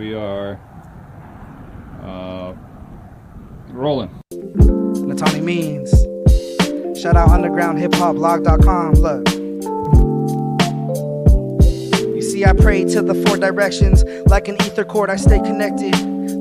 We are rolling. Natani means. Shout out undergroundhiphopblog.com. Look. You see, I pray to the four directions. Like an ether cord, I stay connected.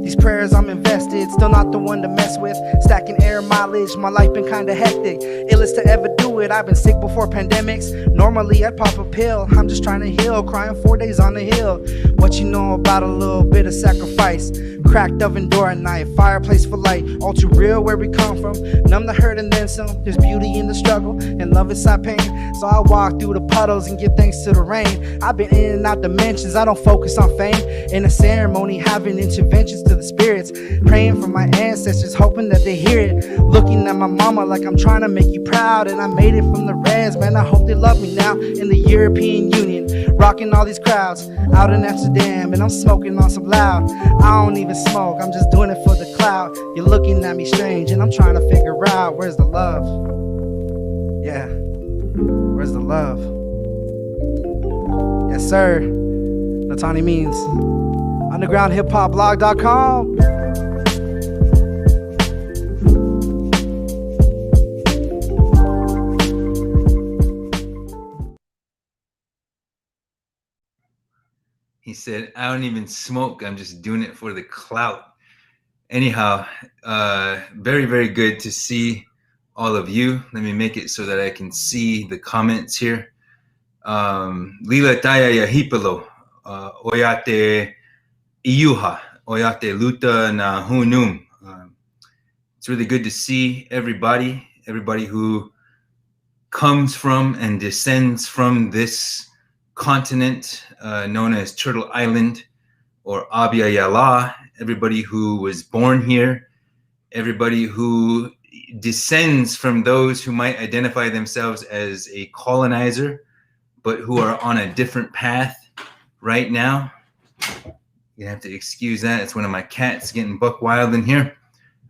These prayers I'm invested, still not the one to mess with. Stacking air mileage, my life been kinda hectic. Illest to ever do it, I've been sick before pandemics. Normally I'd pop a pill, I'm just trying to heal. Crying 4 days on the hill. What you know about a little bit of sacrifice? Cracked oven door at night, fireplace for light. All too real where we come from. Numb the hurt and then some. There's beauty in the struggle and love inside pain. So I walk through the puddles and give thanks to the rain. I've been in and out dimensions, I don't focus on fame. In a ceremony, having interventions to the spirits. Praying for my ancestors, hoping that they hear it. Looking at my mama like I'm trying to make you proud. And I made it from the reds, man, I hope they love me now. In the European Union, rocking all these crowds. Out in Amsterdam, and I'm smoking on some loud. I don't even smoke, I'm just doing it for the clout. You're looking at me strange, and I'm trying to figure out where's the love. Yeah, where's the love? Yes, sir. Natani means. undergroundhiphopblog.com. He said, I don't even smoke. I'm just doing it for the clout. Anyhow, very, very good to see all of you. Let me make it so that I can see the comments here. Lila Taya Yahipalo, Oyate Iyuha, Oyate Luta na Hunum. It's really good to see everybody who comes from and descends from this continent known as Turtle Island or Abya Yala, everybody who was born here, everybody who descends from those who might identify themselves as a colonizer, but who are on a different path right now. You have to excuse that. It's one of my cats getting buck wild in here.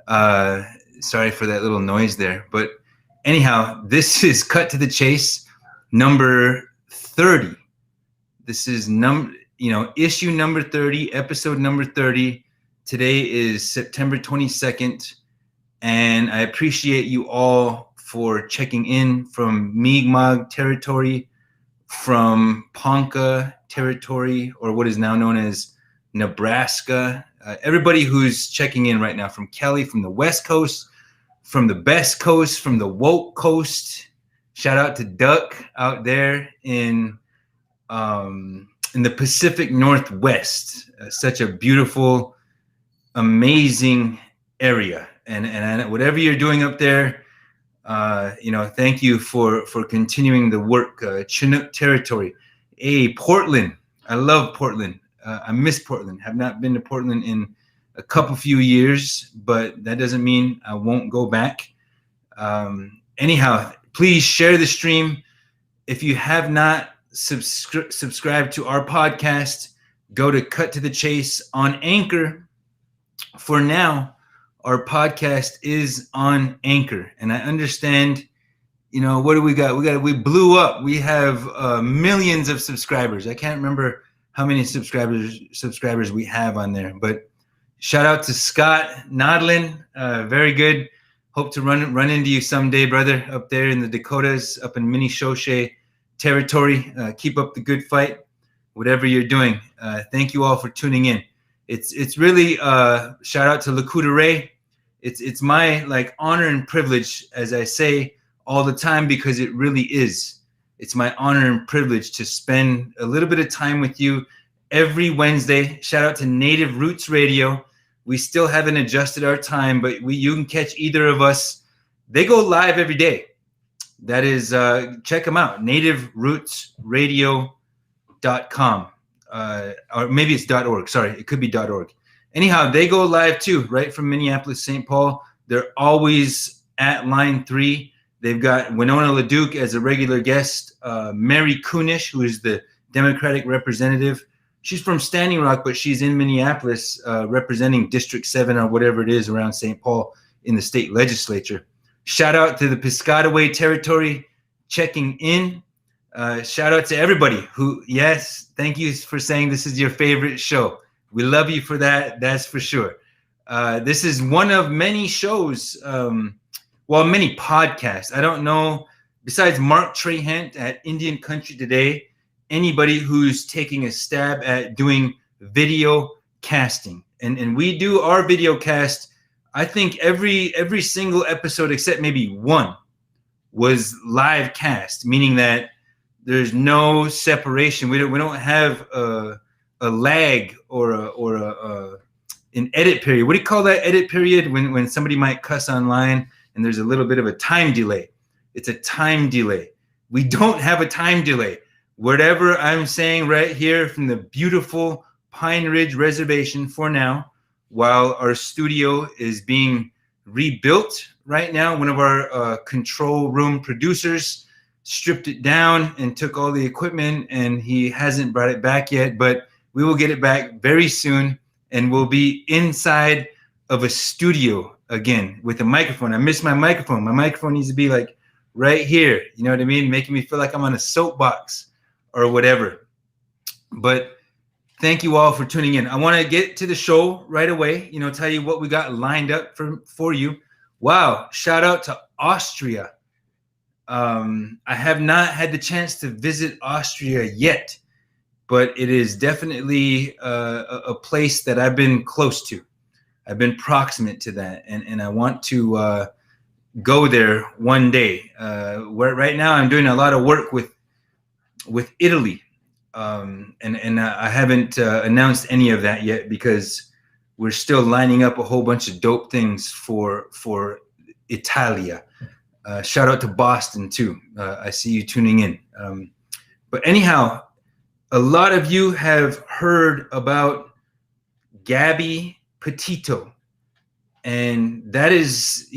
Sorry for that little noise there. But anyhow, this is Cut to the Chase, number 30. This is issue number 30, episode number 30. Today is September 22nd, and I appreciate you all for checking in from Mi'kmaq territory, from Ponca territory, or what is now known as Nebraska. Everybody who's checking in right now, from Kelly, from the West Coast, from the Best Coast, from the Woke Coast. Shout out to Duck out there in the Pacific Northwest. Such a beautiful, amazing area. And whatever you're doing up there, thank you for continuing the work. Chinook territory. Hey, Portland. I love Portland. I miss Portland. Have not been to Portland in a few years, but that doesn't mean I won't go back. Anyhow, please share the stream. If you have not subscribed to our podcast, go to Cut to the Chase on Anchor. For now, our podcast is on Anchor, and I understand, what do we got? We blew up. We have millions of subscribers. I can't remember how many subscribers we have on there, but shout out to Scott Nodlin. Very good. Hope to run into you someday, brother, up there in the Dakotas, up in Minnesota territory. Keep up the good fight, whatever you're doing. Thank you all for tuning in. It's really shout out to Lakuta Ray. It's my honor and privilege, as I say all the time, because it really is. It's my honor and privilege to spend a little bit of time with you every Wednesday. Shout out to Native Roots Radio. We still haven't adjusted our time, but you can catch either of us. They go live every day. That is, check them out, nativerootsradio.com. Or maybe it's .org. Sorry, it could be .org. Anyhow, they go live too, right from Minneapolis, St. Paul. They're always at line 3. They've got Winona LaDuke as a regular guest, Mary Kunish, who is the Democratic representative. She's from Standing Rock, but she's in Minneapolis representing District 7 or whatever it is around St. Paul in the state legislature. Shout out to the Piscataway territory checking in. Shout out to everybody who, yes, thank you for saying this is your favorite show. We love you for that. That's for sure. This is one of many shows, many podcasts. I don't know, besides Mark Trahant at Indian Country Today, anybody who's taking a stab at doing video casting. And we do our video cast, I think every single episode except maybe one was live cast, meaning that there's no separation. We don't have a lag or an edit period. What do you call that edit period when somebody might cuss online and there's a little bit of a time delay? It's a time delay. We don't have a time delay. Whatever I'm saying right here from the beautiful Pine Ridge Reservation for now, while our studio is being rebuilt right now. One of our control room producers stripped it down and took all the equipment, and he hasn't brought it back yet, but we will get it back very soon, and we'll be inside of a studio again with a microphone. I miss my microphone. My microphone needs to be like right here, you know what I mean? Making me feel like I'm on a soapbox or whatever. But thank you all for tuning in. I want to get to the show right away, tell you what we got lined up for you. Wow, shout out to Austria. I have not had the chance to visit Austria yet, but it is definitely a place that I've been close to. I've been proximate to that, and I want to go there one day. Where right now I'm doing a lot of work with Italy, and I haven't announced any of that yet because we're still lining up a whole bunch of dope things for Italia. Shout out to Boston too. I see you tuning in. But anyhow, a lot of you have heard about Gabby Petito. And that is,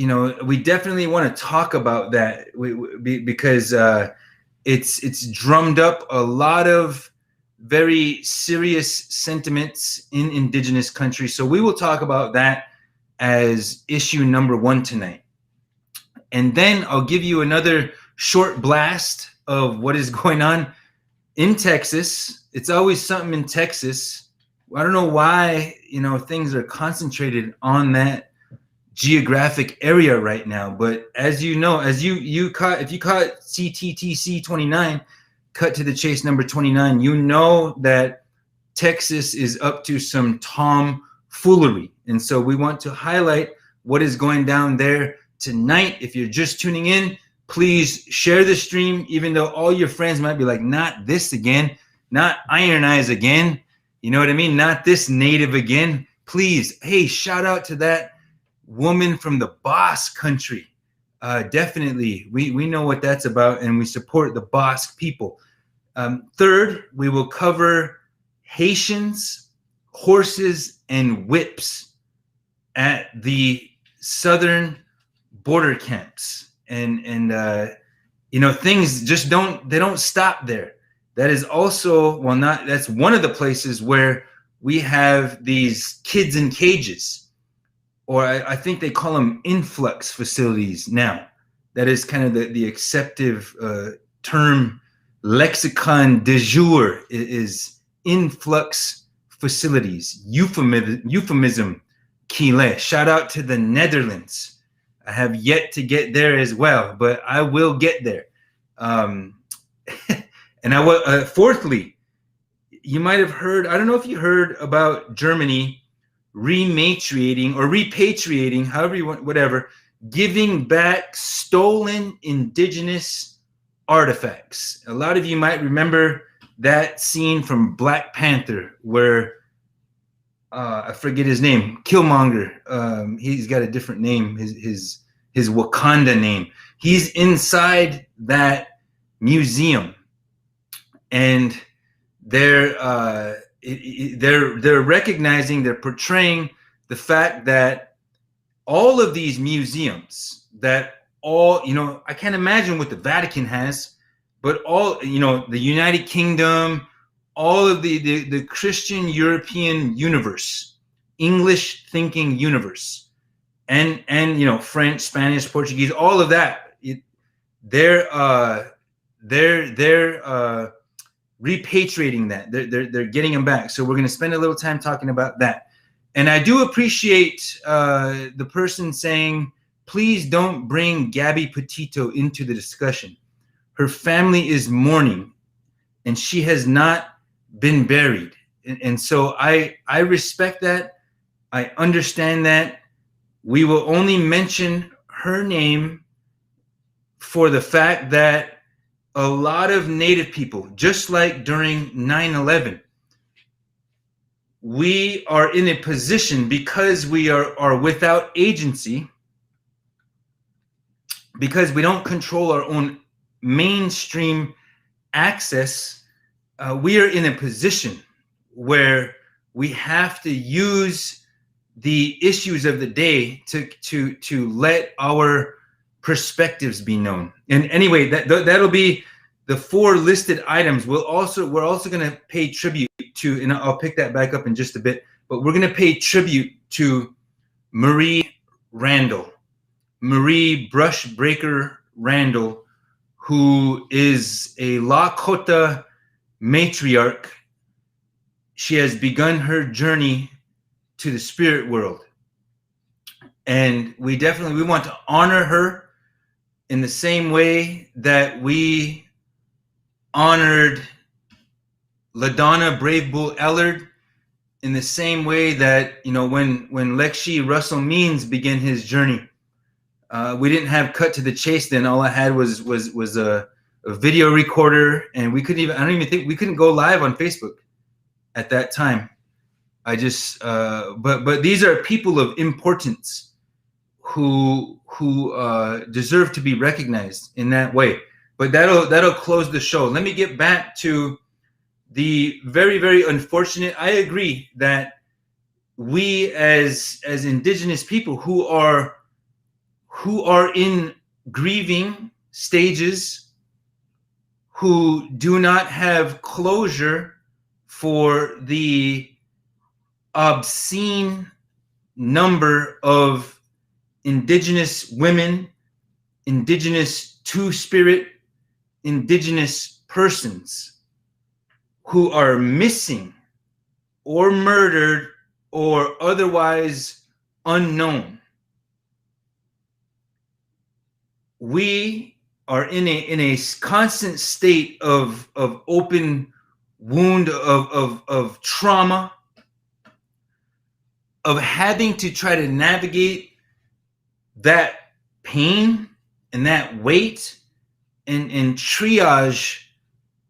we definitely want to talk about that because it's drummed up a lot of very serious sentiments in indigenous countries. So we will talk about that as issue number 1 tonight. And then I'll give you another short blast of what is going on in Texas. It's always something in Texas. I don't know why, things are concentrated on that geographic area right now. But as you know, if you caught CTTC 29, cut to the chase number 29, you know that Texas is up to some tomfoolery. And so we want to highlight what is going down there tonight. If you're just tuning in, please share the stream, even though all your friends might be like, not this again, not Iron Eyes again. You know what I mean? Not this native again. Please, hey, shout out to that woman from the Basque country. Definitely, we know what that's about, and we support the Basque people. Third, we will cover Haitians, horses, and whips at the southern border camps. And things just don't stop there. That is also, that's one of the places where we have these kids in cages, or I think they call them influx facilities now. That is kind of the acceptive term, lexicon de jour is influx facilities. Euphemism, Kile. Shout out to the Netherlands. I have yet to get there as well, but I will get there. And I will. Fourthly, you might have heard. I don't know if you heard about Germany repatriating, however you want, whatever, giving back stolen indigenous artifacts. A lot of you might remember that scene from Black Panther where I forget his name, Killmonger. He's got a different name, his Wakanda name. He's inside that museum, and they're recognizing, they're portraying the fact that all of these museums, I can't imagine what the Vatican has, but all, the United Kingdom, all of the Christian European universe, English thinking universe, and French, Spanish, Portuguese, all of that, they're repatriating that. They're getting them back. So we're going to spend a little time talking about that. And I do appreciate the person saying, please don't bring Gabby Petito into the discussion. Her family is mourning, and she has not been buried. And so I respect that. I understand that. We will only mention her name for the fact that a lot of Native people, just like during 9/11, we are in a position, because we are without agency, because we don't control our own mainstream access, we are in a position where we have to use the issues of the day to let our perspectives be known. And anyway, that'll be the 4 listed items. We're also going to pay tribute to, and I'll pick that back up in just a bit, but we're going to pay tribute to Marie Randall, Marie Brushbreaker Randall, who is a Lakota matriarch. She has begun her journey to the spirit world. And we want to honor her in the same way that we honored LaDonna Brave Bull Ellard, in the same way that, when Lexi Russell Means began his journey, we didn't have cut to the chase then. All I had was a video recorder, and we couldn't go live on Facebook at that time. But these are people of importance who deserve to be recognized in that way. But that'll close the show. Let me get back to the very, very unfortunate. I agree that we as indigenous people who are in grieving stages, who do not have closure for the obscene number of indigenous women, indigenous two-spirit, indigenous persons who are missing or murdered or otherwise unknown. We are in a constant state of open wound, of trauma, of having to try to navigate that pain and that weight and triage,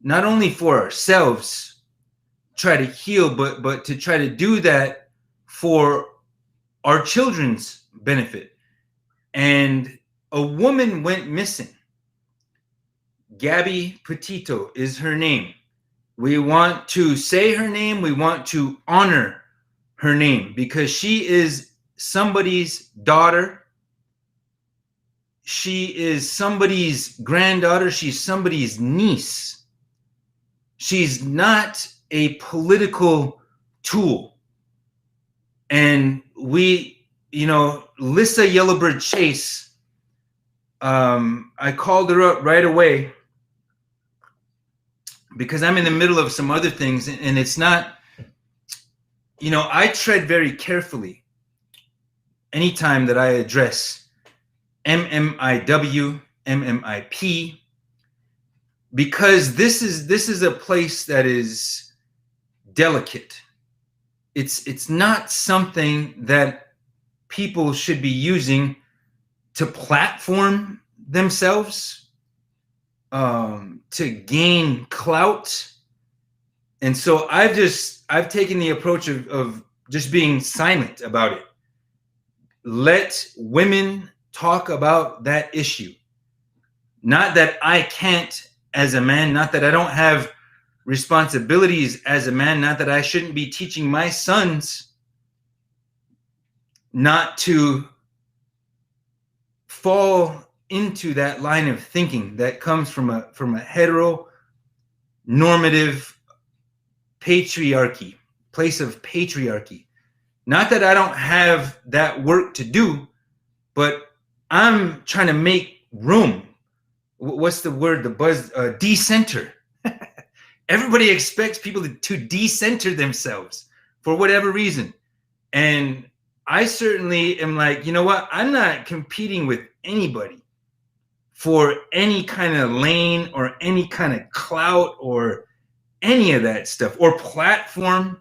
not only for ourselves, try to heal, but to try to do that for our children's benefit. And a woman went missing. Gabby Petito is her name. We want to say her name. We want to honor her name because she is somebody's daughter. She is somebody's granddaughter. She's somebody's niece. She's not a political tool. And we, Lissa Yellowbird Chase, I called her up right away because I'm in the middle of some other things, and it's not, I tread very carefully anytime that I address MMIW, MMIP, because this is a place that is delicate. It's not something that people should be using to platform themselves, to gain clout. And so I've taken the approach of just being silent about it. Let women talk about that issue. Not that I can't as a man, not that I don't have responsibilities as a man, not that I shouldn't be teaching my sons not to fall into that line of thinking that comes from a heteronormative patriarchy, place of patriarchy. Not that I don't have that work to do, but I'm trying to make room. What's the word? The buzz, decenter. everybody expects people to decenter themselves for whatever reason. And I certainly am like, you know what? I'm not competing with anybody for any kind of lane or any kind of clout or any of that stuff or platform.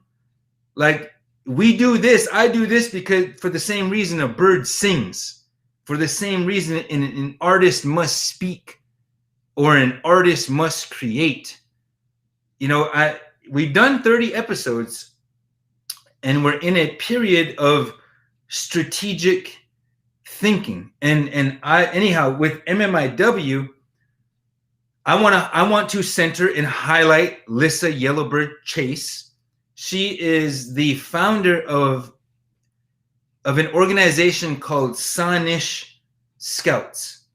Like, we do this, I do this because for the same reason a bird sings, for the same reason an artist must speak or an artist must create. You know, we've done 30 episodes and we're in a period of strategic thinking. And I, anyhow, with MMIW, I want to center and highlight Lissa Yellowbird Chase. She is the founder of an organization called Sanish Scouts.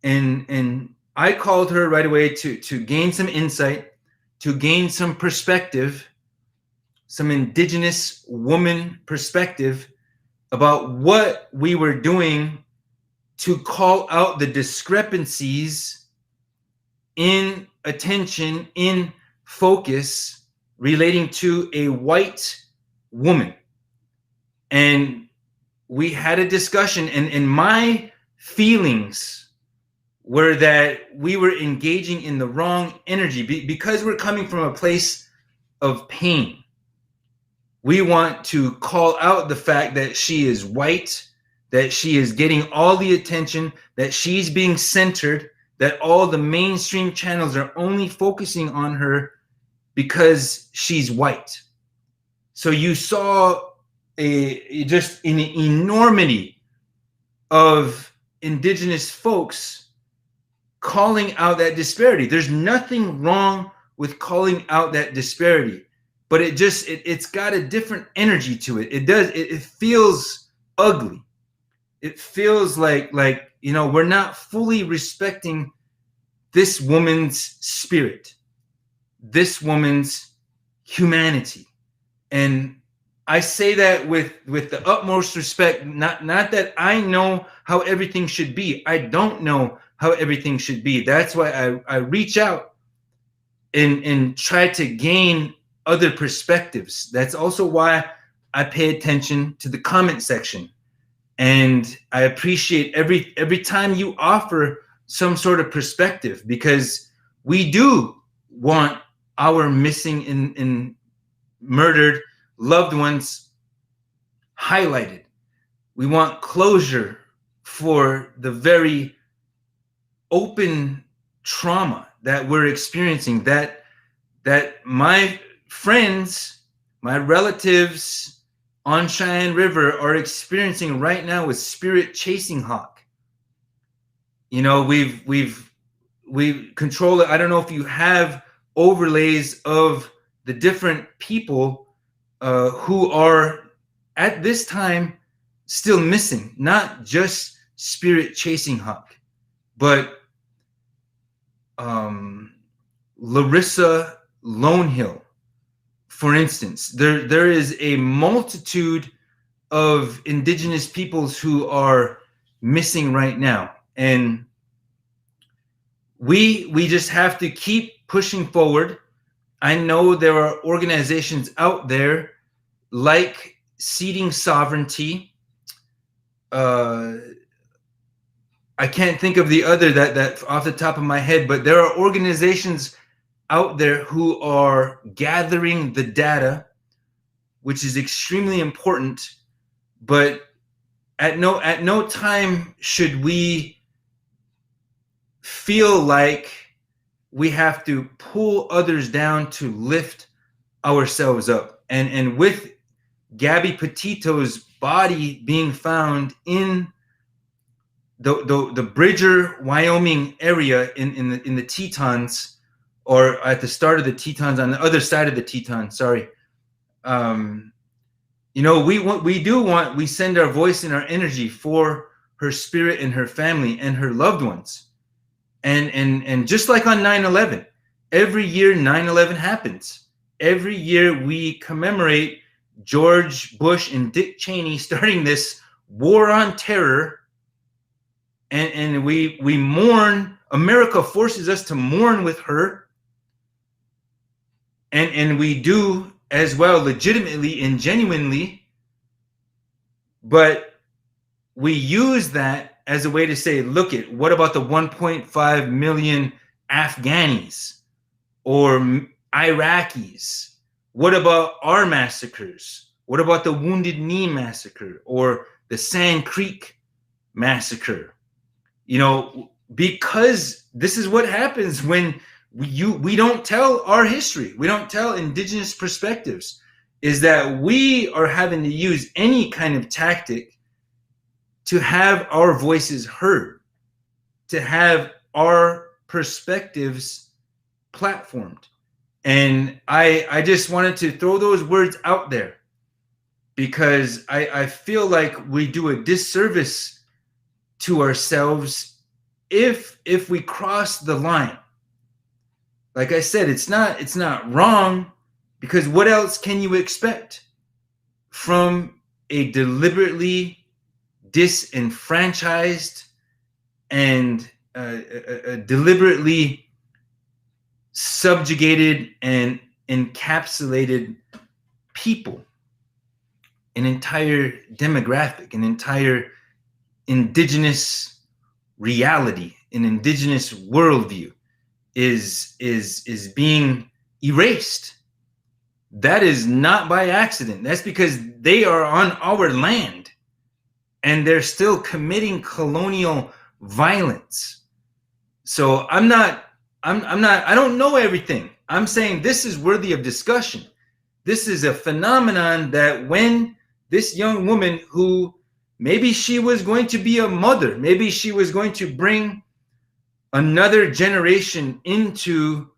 And I called her right away to gain some insight, to gain some perspective, some indigenous woman perspective about what we were doing to call out the discrepancies in attention, in focus relating to a white woman. And we had a discussion, and my feelings were that we were engaging in the wrong energy because we're coming from a place of pain. We want to call out the fact that she is white, that she is getting all the attention, that she's being centered, that all the mainstream channels are only focusing on her because she's white. So you saw just an enormity of indigenous folks calling out that disparity. There's nothing wrong with calling out that disparity, but it's got a different energy to it. It feels ugly. It feels like, you know, we're not fully respecting this woman's spirit, this woman's humanity. And I say that with the utmost respect, not that I know how everything should be. I don't know how everything should be. That's why I reach out and try to gain other perspectives. That's also why I pay attention to the comment section. And I appreciate every time you offer some sort of perspective, because we do want our missing and murdered loved ones highlighted. We want closure for the very open trauma that we're experiencing, that my friends, my relatives on Cheyenne River are experiencing right now with Spirit Chasing Hawk. You know, we've controlled it. I don't know if you have overlays of the different people who are at this time still missing, not just Spirit Chasing Hawk, but Larissa Lonehill, for instance. There is a multitude of indigenous peoples who are missing right now, and we just have to keep pushing forward. I know there are organizations out there like Seeding Sovereignty. I can't think of the other that off the top of my head, but there are organizations out there who are gathering the data, which is extremely important. But at no time should we feel like we have to pull others down to lift ourselves up. And with Gabby Petito's body being found in the Bridger, Wyoming area in the Tetons, or at the start of the Tetons, on the other side of the Tetons, sorry. You know, we send our voice and our energy for her spirit and her family and her loved ones. And just like on 9/11, every year 9/11 happens. Every year we commemorate George Bush and Dick Cheney starting this war on terror. And we mourn. America forces us to mourn with her. and we do as well, legitimately and genuinely, but we use that as a way to say, look at, what about the 1.5 million Afghanis or Iraqis? What about our massacres? What about the Wounded Knee massacre or the Sand Creek massacre? You know, because this is what happens when we don't tell our history. We don't tell indigenous perspectives, is that we are having to use any kind of tactic to have our voices heard, to have our perspectives platformed. And I just wanted to throw those words out there because I feel like we do a disservice to ourselves if we cross the line. Like I said, it's not wrong, because what else can you expect from a deliberately disenfranchised and deliberately subjugated and encapsulated people, an entire demographic, an entire indigenous reality, an indigenous worldview is being erased. That is not by accident. That's because they are on our land and they're still committing colonial violence. So I don't know everything. I'm saying this is worthy of discussion. This is a phenomenon that when this young woman, who maybe she was going to be a mother, maybe she was going to bring another generation into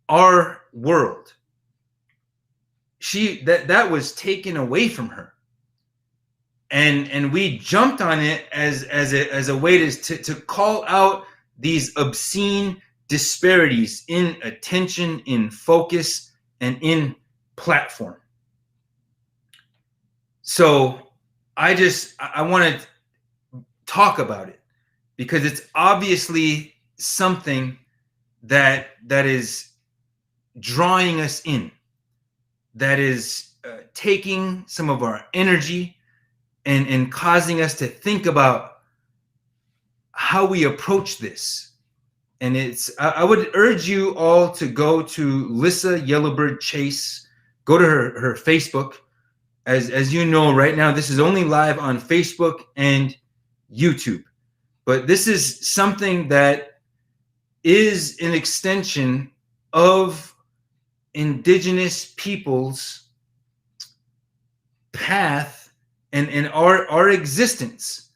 our world, that was taken away from her, and we jumped on it as a way to call out these obscene disparities in attention, in focus, and in platform. So I want to talk about it because it's obviously something that is drawing us in, that is taking some of our energy and causing us to think about how we approach this. And I would urge you all to go to Lissa Yellowbird Chase, go to her Facebook. As you know, right now, this is only live on Facebook and YouTube. But this is something that is an extension of indigenous peoples' path and our existence,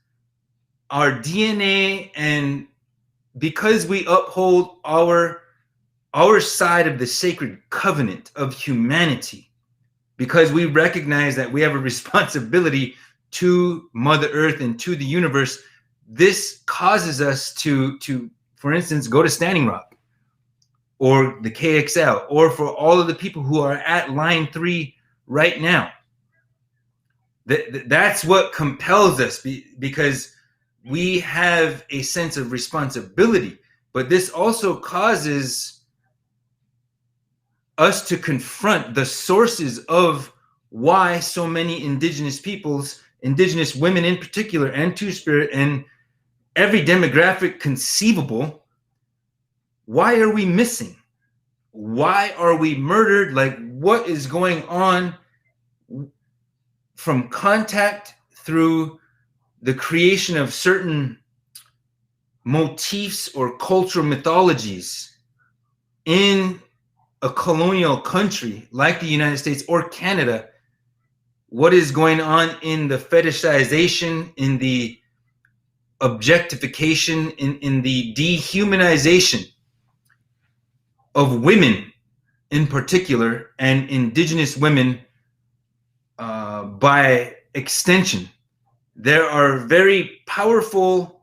our DNA, and because we uphold our side of the sacred covenant of humanity, because we recognize that we have a responsibility to Mother Earth and to the universe, this causes us to, for instance, go to Standing Rock or the KXL, or for all of the people who are at line 3 right now. That's what compels us, because we have a sense of responsibility. But this also causes us to confront the sources of why so many indigenous peoples, indigenous women in particular, and Two-Spirit, and every demographic conceivable, why are we missing? Why are we murdered? Like, what is going on from contact through the creation of certain motifs or cultural mythologies in a colonial country like the United States or Canada? What is going on in the fetishization, in the objectification, in the dehumanization of women in particular, and indigenous women by extension? There are very powerful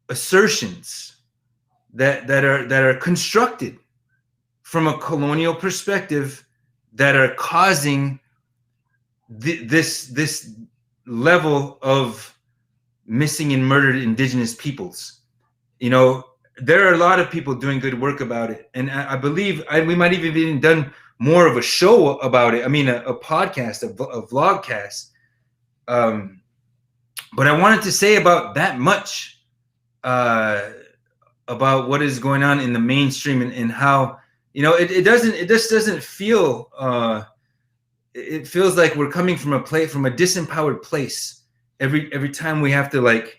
assertions that are constructed from a colonial perspective that are causing this level of missing and murdered indigenous peoples. You know, there are a lot of people doing good work about it. And I believe we might have even done more of a show about it. I mean, a podcast, a vlogcast. But I wanted to say about that much, about what is going on in the mainstream, and how, it just doesn't feel, it feels like we're coming from a disempowered place every time we have to, like,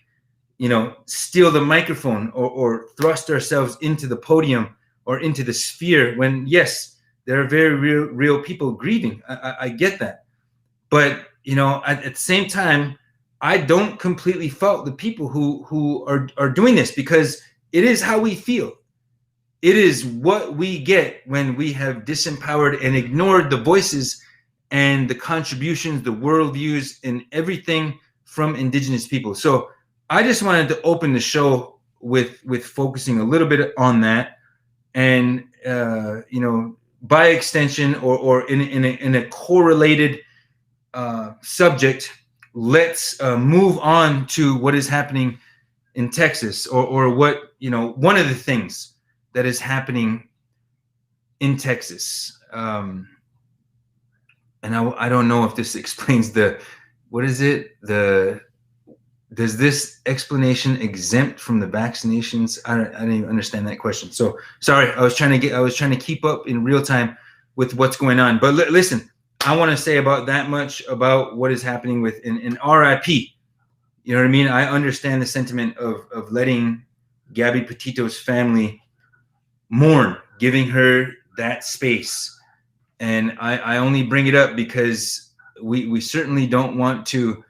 steal the microphone or thrust ourselves into the podium or into the sphere, when, yes, there are very real people grieving. I get that. But, at the same time, I don't completely fault the people who are doing this, because it is how we feel. It is what we get when we have disempowered and ignored the voices and the contributions, the worldviews, and everything from Indigenous people. So I just wanted to open the show with focusing a little bit on that, and by extension, or in a correlated subject, let's move on to what is happening in Texas, or what, one of the things that is happening in Texas. And I don't know if this explains what is it? Does this explanation exempt from the vaccinations? I didn't even understand that question. So sorry, I was trying to keep up in real time with what's going on. But listen, I want to say about that much about what is happening with in RIP. You know what I mean? I understand the sentiment of letting Gabby Petito's family mourn, giving her that space. And I only bring it up because we certainly don't want to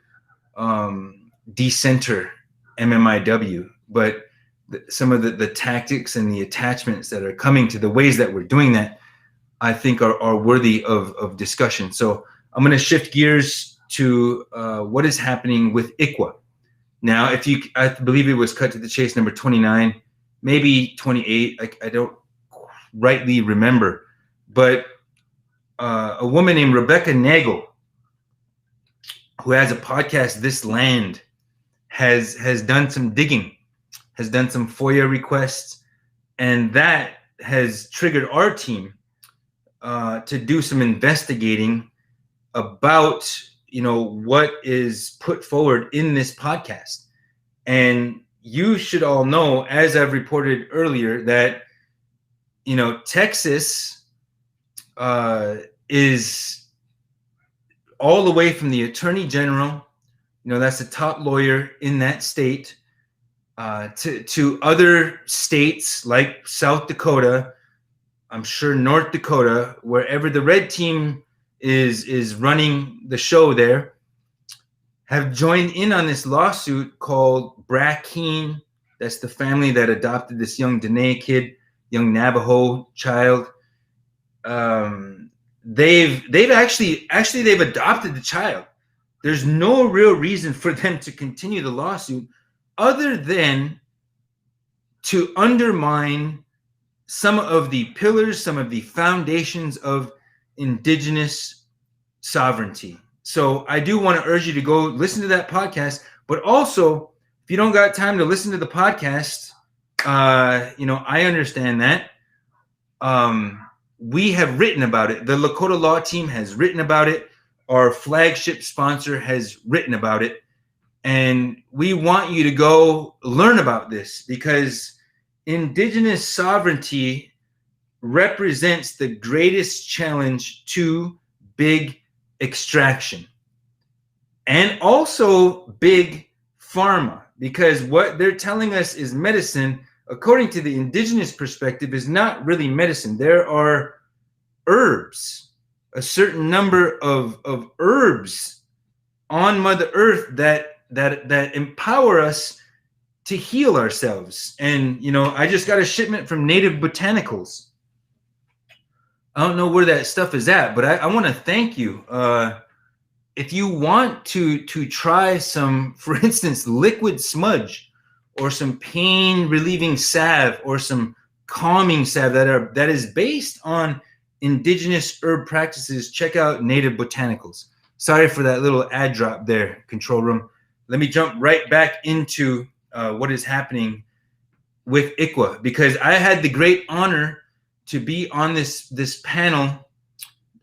decenter MMIW, but some of the tactics and the attachments that are coming to the ways that we're doing that, I think are worthy of discussion. So I'm going to shift gears to what is happening with ICWA. Now, I believe it was cut to the chase, number 29, maybe 28. I don't rightly remember, but a woman named Rebecca Nagel, who has a podcast, This Land, has done some digging, has done some FOIA requests, and that has triggered our team to do some investigating about what is put forward in this podcast. And you should all know, as I've reported earlier, that Texas is all the way from the Attorney General, that's the top lawyer in that state, to other states like South Dakota, I'm sure North Dakota, wherever the red team is running the show there, have joined in on this lawsuit called Brackeen. That's the family that adopted this young Dene kid, young Navajo child. They've actually adopted the child. There's no real reason for them to continue the lawsuit other than to undermine some of the pillars, some of the foundations of Indigenous sovereignty. So I do want to urge you to go listen to that podcast, but also, if you don't got time to listen to the podcast, I understand that. We have written about it. The Lakota Law Team has written about it. Our flagship sponsor has written about it. And we want you to go learn about this, because Indigenous sovereignty represents the greatest challenge to big extraction and also big pharma, because what they're telling us is medicine, according to the Indigenous perspective, is not really medicine. There are herbs, a certain number of herbs on Mother Earth that empower us to heal ourselves. And I just got a shipment from Native Botanicals. I don't know where that stuff is at, but I want to thank you. If you want to try some, for instance, liquid smudge, or some pain relieving salve, or some calming salve that is based on Indigenous herb practices, check out Native Botanicals. Sorry for that little ad drop there, control room. Let me jump right back into what is happening with ICWA, because I had the great honor to be on this panel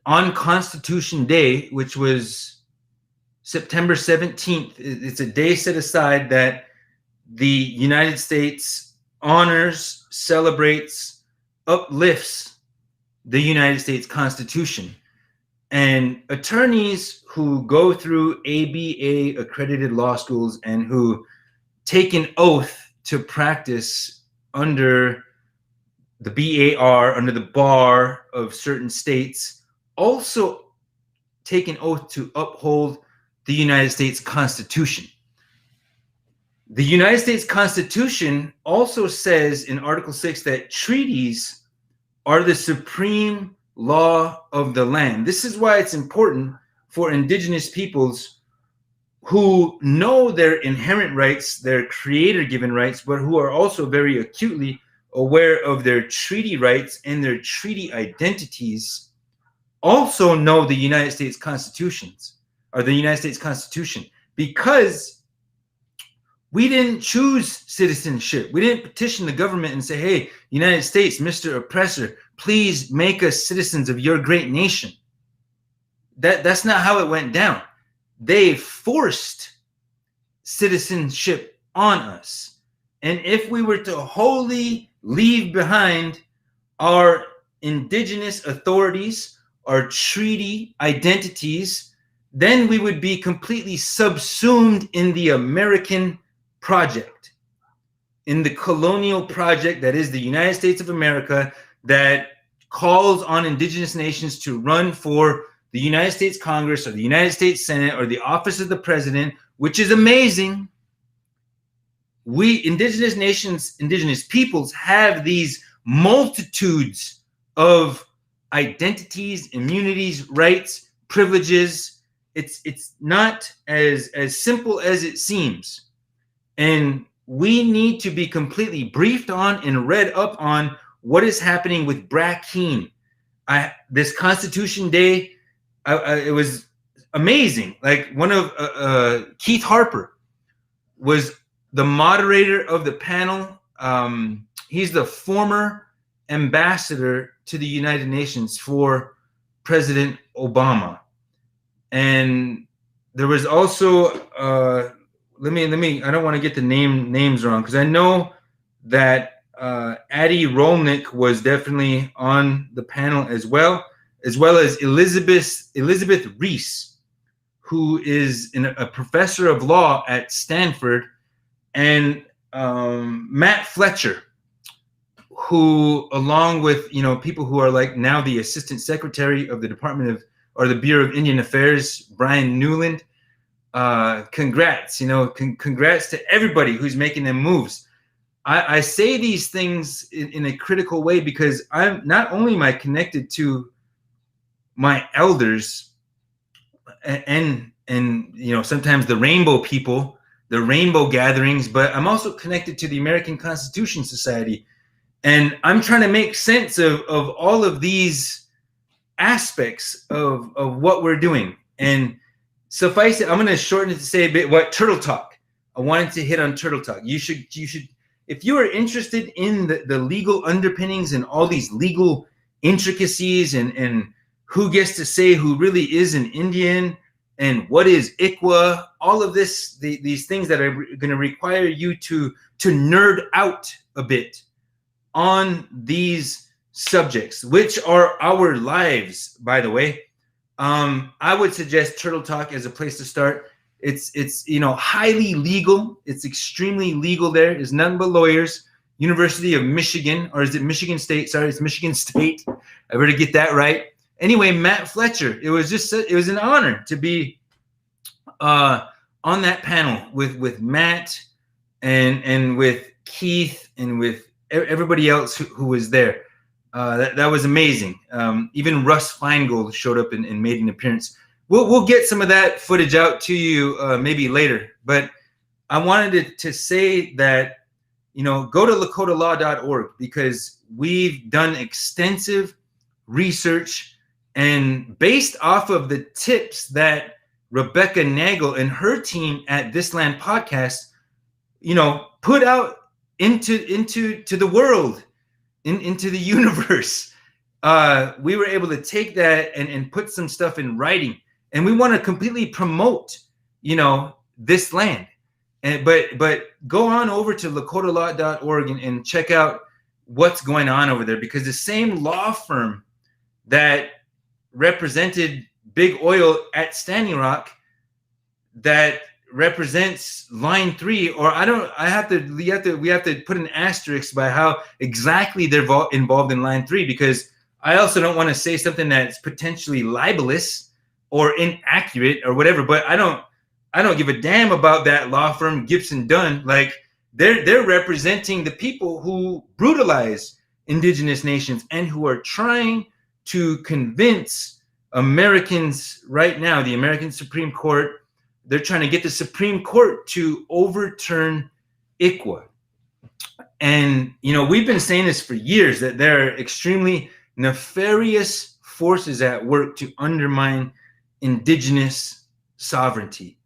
on Constitution Day, which was September 17th. It's a day set aside that the United States honors, celebrates, uplifts the United States Constitution. And attorneys who go through ABA accredited law schools and who take an oath to practice under the BAR, under the bar of certain states, also take an oath to uphold the United States Constitution. The United States Constitution also says in Article 6 that treaties are the supreme law of the land. This is why it's important for indigenous peoples who know their inherent rights, their creator-given rights, but who are also very acutely aware of their treaty rights and their treaty identities, also know the United States Constitutions, or the United States Constitution, because we didn't choose citizenship. We didn't petition the government and say, hey, United States, Mr. Oppressor, please make us citizens of your great nation. That's not how it went down. They forced citizenship on us. And if we were to wholly leave behind our indigenous authorities, our treaty identities, then we would be completely subsumed in the American project, in the colonial project that is the United States of America, that calls on indigenous nations to run for the United States Congress or the United States Senate or the office of the president, which is amazing. We indigenous nations, indigenous peoples have these multitudes of identities, immunities, rights, privileges. It's not as simple as it seems. And we need to be completely briefed on and read up on what is happening with Brackeen. This Constitution Day, it was amazing. Like one of Keith Harper was the moderator of the panel. He's the former ambassador to the United Nations for President Obama. And there was also let me I don't want to get the names wrong, because I know that Addie Rolnick was definitely on the panel as well as Elizabeth Reese, who is a professor of law at Stanford, and Matt Fletcher, who, along with people who are like now the Assistant Secretary of the Department of, or the Bureau of Indian Affairs, Brian Newland. Congrats, congrats to everybody who's making them moves. I say these things in a critical way because I'm not only am I connected to my elders and sometimes the rainbow people, the rainbow gatherings, but I'm also connected to the American Constitution Society. And I'm trying to make sense of all of these aspects of what we're doing. And suffice it, I'm going to shorten it to say a bit what Turtle Talk. I wanted to hit on Turtle Talk. You should, if you are interested in the legal underpinnings and all these legal intricacies and who gets to say who really is an Indian and what is ICWA, all of this, these things that are going to require you to nerd out a bit on these subjects, which are our lives, by the way. I would suggest Turtle Talk as a place to start. It's highly legal. It's extremely legal there. There's nothing but lawyers. University of Michigan, or is it Michigan State? Sorry, it's Michigan State. I better get that right. Anyway, Matt Fletcher. It was an honor to be on that panel with Matt and with Keith and with everybody else who was there. That was amazing. Even Russ Feingold showed up and made an appearance. We'll get some of that footage out to you maybe later. But I wanted to say that, go to lakotalaw.org, because we've done extensive research, and based off of the tips that Rebecca Nagel and her team at This Land Podcast, put out into the world, into the universe. We were able to take that and put some stuff in writing, and we want to completely promote, this land. And but go on over to lakotalaw.org and check out what's going on over there, because the same law firm that represented Big Oil at Standing Rock, that represents Line 3, or we have to put an asterisk by how exactly they're involved in Line 3, because I also don't want to say something that's potentially libelous or inaccurate or whatever, but I don't give a damn about that law firm, Gibson Dunn. Like, they're representing the people who brutalize indigenous nations and who are trying to convince Americans right now, the American Supreme Court. They're trying to get the Supreme Court to overturn ICWA. And, we've been saying this for years, that there are extremely nefarious forces at work to undermine indigenous sovereignty.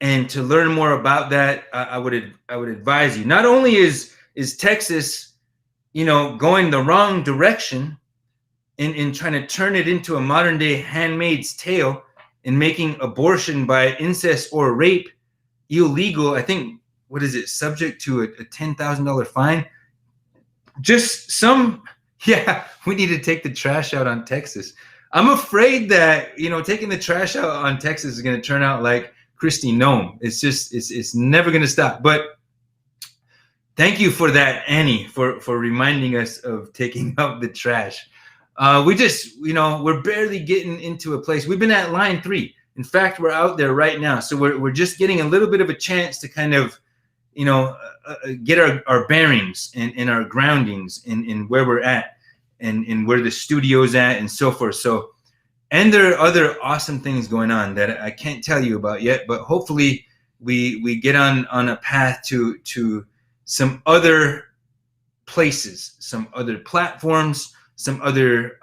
And to learn more about that, I would advise you. Not only is Texas, going the wrong direction in trying to turn it into a modern day Handmaid's Tale and making abortion by incest or rape illegal. I think, what is it, subject to a $10,000 fine? We need to take the trash out on Texas. I'm afraid that, taking the trash out on Texas is going to turn out like Kristi Noem. It's never going to stop. But thank you for that, Annie, for reminding us of taking out the trash. We're barely getting into a place. We've been at Line 3. In fact, we're out there right now. So we're just getting a little bit of a chance to kind of, get our bearings and our groundings in where we're at and where the studio's at and so forth. So, and there are other awesome things going on that I can't tell you about yet, but hopefully we get on a path to some other places, some other platforms, some other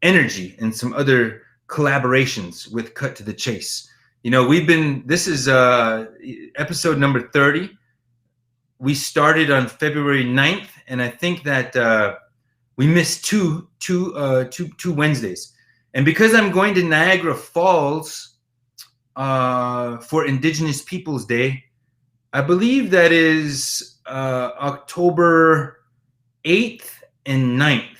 energy, and some other collaborations with Cut to the Chase. This is episode number 30. We started on February 9th, and I think that we missed two Wednesdays. And because I'm going to Niagara Falls for Indigenous Peoples Day, I believe that is October 8th and 9th.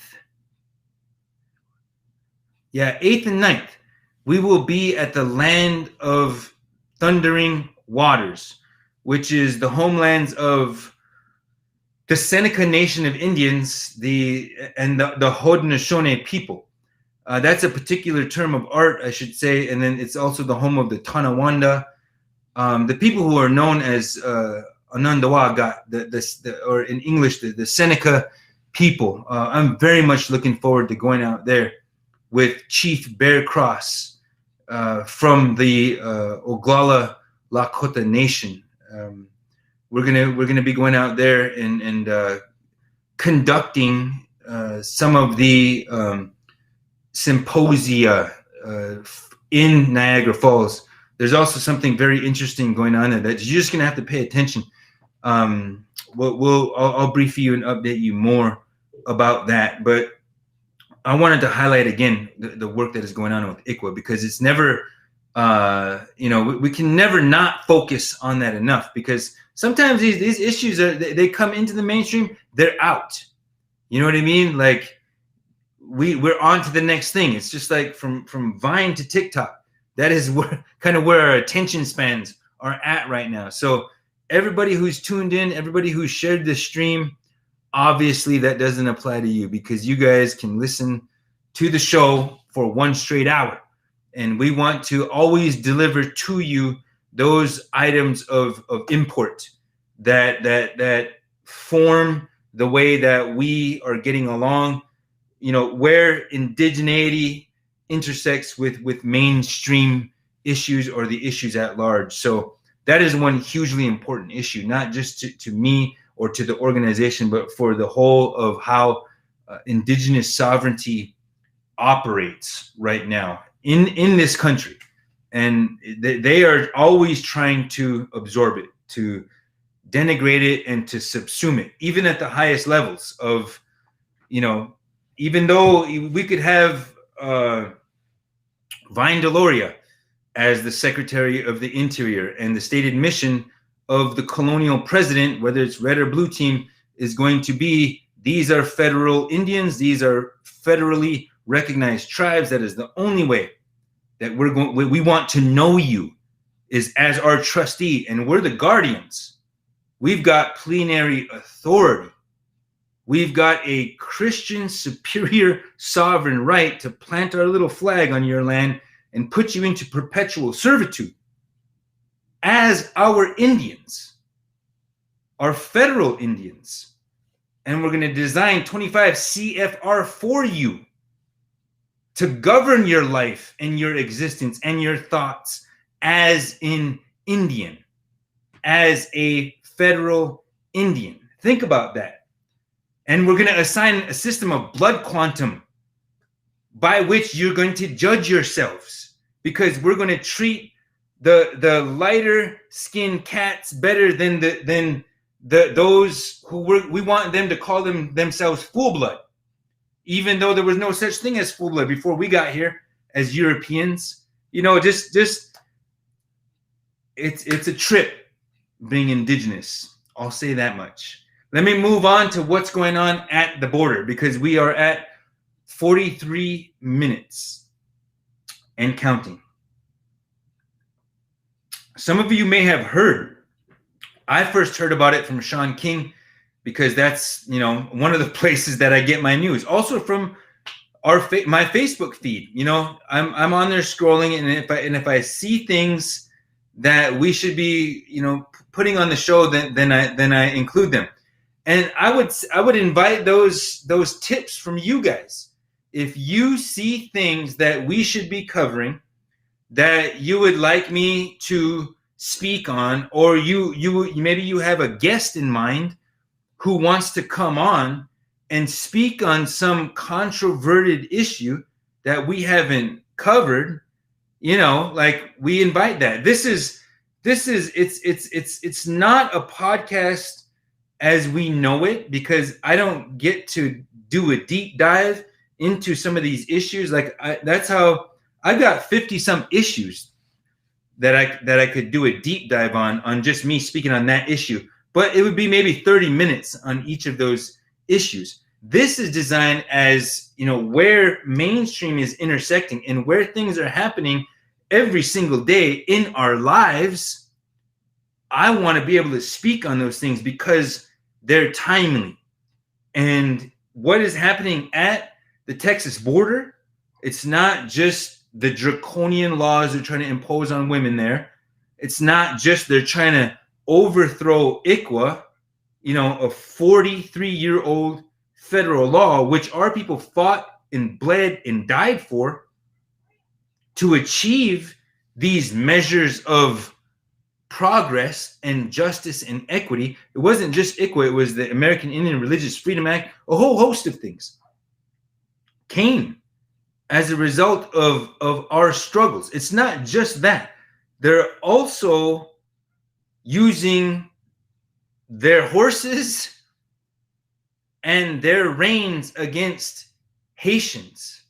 Yeah, 8th and 9th. We will be at the Land of Thundering Waters, which is the homelands of the Seneca Nation of Indians, the Haudenosaunee people. That's a particular term of art, I should say, and then it's also the home of the Tonawanda, the people who are known as Onondaga, or in English, the Seneca people. I'm very much looking forward to going out there with Chief Bear Cross from the Oglala Lakota Nation. We're gonna be going out there and conducting some of the symposia in Niagara Falls. There's also something very interesting going on there that you're just gonna have to pay attention. I'll brief you and update you more about that. But I wanted to highlight again the work that is going on with ICWA, because it's never, we can never not focus on that enough, because sometimes these issues they come into the mainstream, they're out. You know what I mean? Like we're on to the next thing. It's just like from Vine to TikTok. That is where our attention spans are at right now. So everybody who's tuned in, everybody who shared this stream, obviously that doesn't apply to you, because you guys can listen to the show for 1 straight hour. And we want to always deliver to you those items of import that form the way that we are getting along, where indigeneity intersects with mainstream issues or the issues at large. So that is one hugely important issue, not just to me or to the organization, but for the whole of how indigenous sovereignty operates right now in this country. And they are always trying to absorb it, to denigrate it and to subsume it, even at the highest levels of, even though we could have Vine Deloria as the Secretary of the Interior, and the stated mission of the colonial president, whether it's red or blue team, is going to be, these are federal Indians, these are federally recognized tribes. That is the only way that we want to know you, is as our trustee, and we're the guardians. We've got plenary authority. We've got a Christian superior sovereign right to plant our little flag on your land and put you into perpetual servitude as our Indians, our federal Indians. And we're going to design 25 CFR for you to govern your life and your existence and your thoughts as an Indian, as a federal Indian. Think about that. And we're going to assign a system of blood quantum by which you're going to judge yourselves, because we're going to treat the lighter skinned cats better than those who we want them to call themselves full blood, even though there was no such thing as full blood before we got here as Europeans. Just it's a trip being indigenous. I'll say that much. Let me move on to what's going on at the border, because we are at 43 minutes and counting. Some of you may have heard. I first heard about it from Sean King, because that's, one of the places that I get my news. Also from my Facebook feed. I'm on there scrolling, and if I see things that we should be, putting on the show, then I include them. And I would invite those tips from you guys. If you see things that we should be covering that you would like me to speak on, or maybe you have a guest in mind who wants to come on and speak on some controverted issue that we haven't covered, we invite that. It's not a podcast as we know it, because I don't get to do a deep dive into some of these issues. That's how I've got 50 some issues that I could do a deep dive on just me speaking on that issue. But it would be maybe 30 minutes on each of those issues. This is designed as, where mainstream is intersecting and where things are happening every single day in our lives. I want to be able to speak on those things because they're timely. And what is happening at the Texas border, it's not just the draconian laws they're trying to impose on women there. It's not just they're trying to overthrow ICWA, a 43-year-old federal law, which our people fought and bled and died for, to achieve these measures of progress and justice and equity. It wasn't just ICWA, it was the American Indian Religious Freedom Act. A whole host of things came as a result of our struggles. It's not just that. They're also using their horses and their reins against Haitians.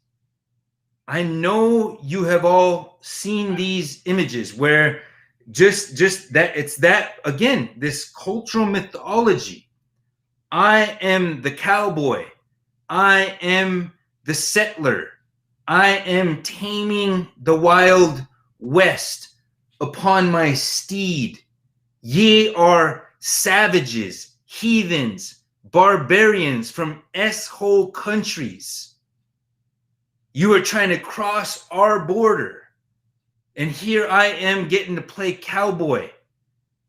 I know you have all seen these images where just that, it's that, again, this cultural mythology. I am the cowboy. I am the settler. I am taming the wild west upon my steed. Ye are savages, heathens, barbarians from S-hole countries. You are trying to cross our border. And here I am getting to play cowboy.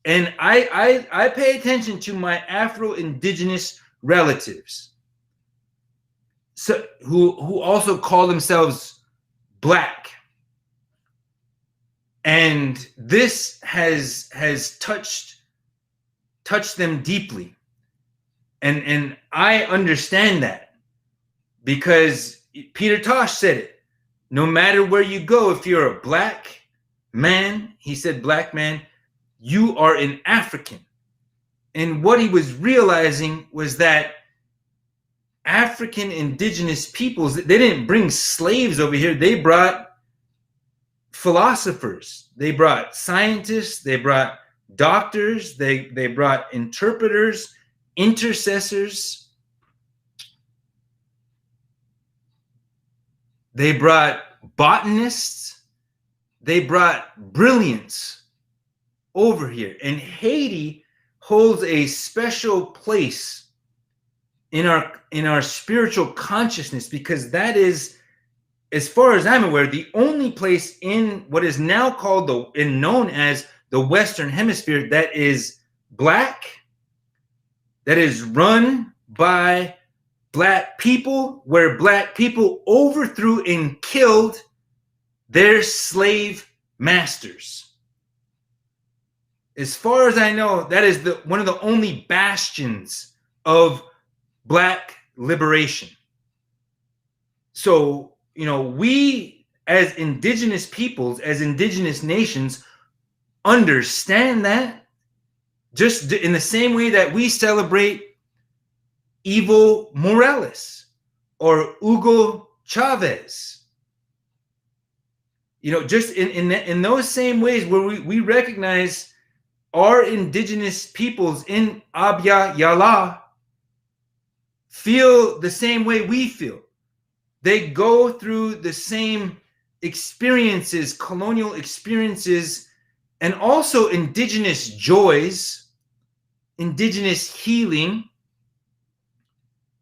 And I pay attention to my Afro-Indigenous relatives, so who also call themselves Black. And this has touched them deeply. And I understand that, because Peter Tosh said it. No matter where you go, if you're a Black man, he said Black man, you are an African. And what he was realizing was that African indigenous peoples, they didn't bring slaves over here. They brought philosophers. They brought scientists. They brought doctors. They brought interpreters, intercessors. They brought botanists. They brought brilliance over here. And Haiti holds a special place in our spiritual consciousness, because that is, as far as I'm aware, the only place in what is now called and known as the Western Hemisphere that is Black, that is run by Black people, where Black people overthrew and killed their slave masters. As far as I know, that is one of the only bastions of Black liberation. So, we as indigenous peoples, as indigenous nations, understand that, just in the same way that we celebrate Evo Morales or Hugo Chavez. Just in those same ways where we recognize our indigenous peoples in Abya Yala feel the same way we feel. They go through the same experiences, colonial experiences, and also indigenous joys, indigenous healing,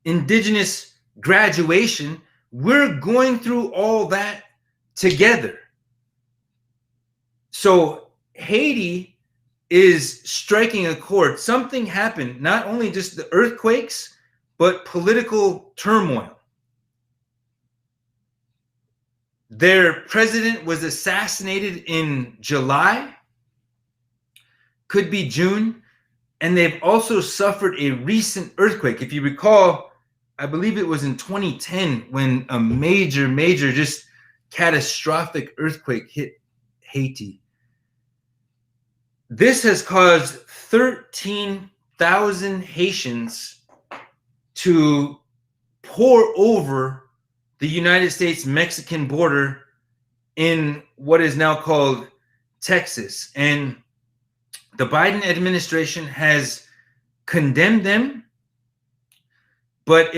indigenous graduation. We're going through all that together. So Haiti is striking a chord. Something happened, not only just the earthquakes, but political turmoil. Their president was assassinated in July, could be June, and they've also suffered a recent earthquake. If you recall, I believe it was in 2010 when a major, just catastrophic earthquake hit Haiti. This has caused 13,000 Haitians to pour over the United States-Mexican border in what is now called Texas. And the Biden administration has condemned them, but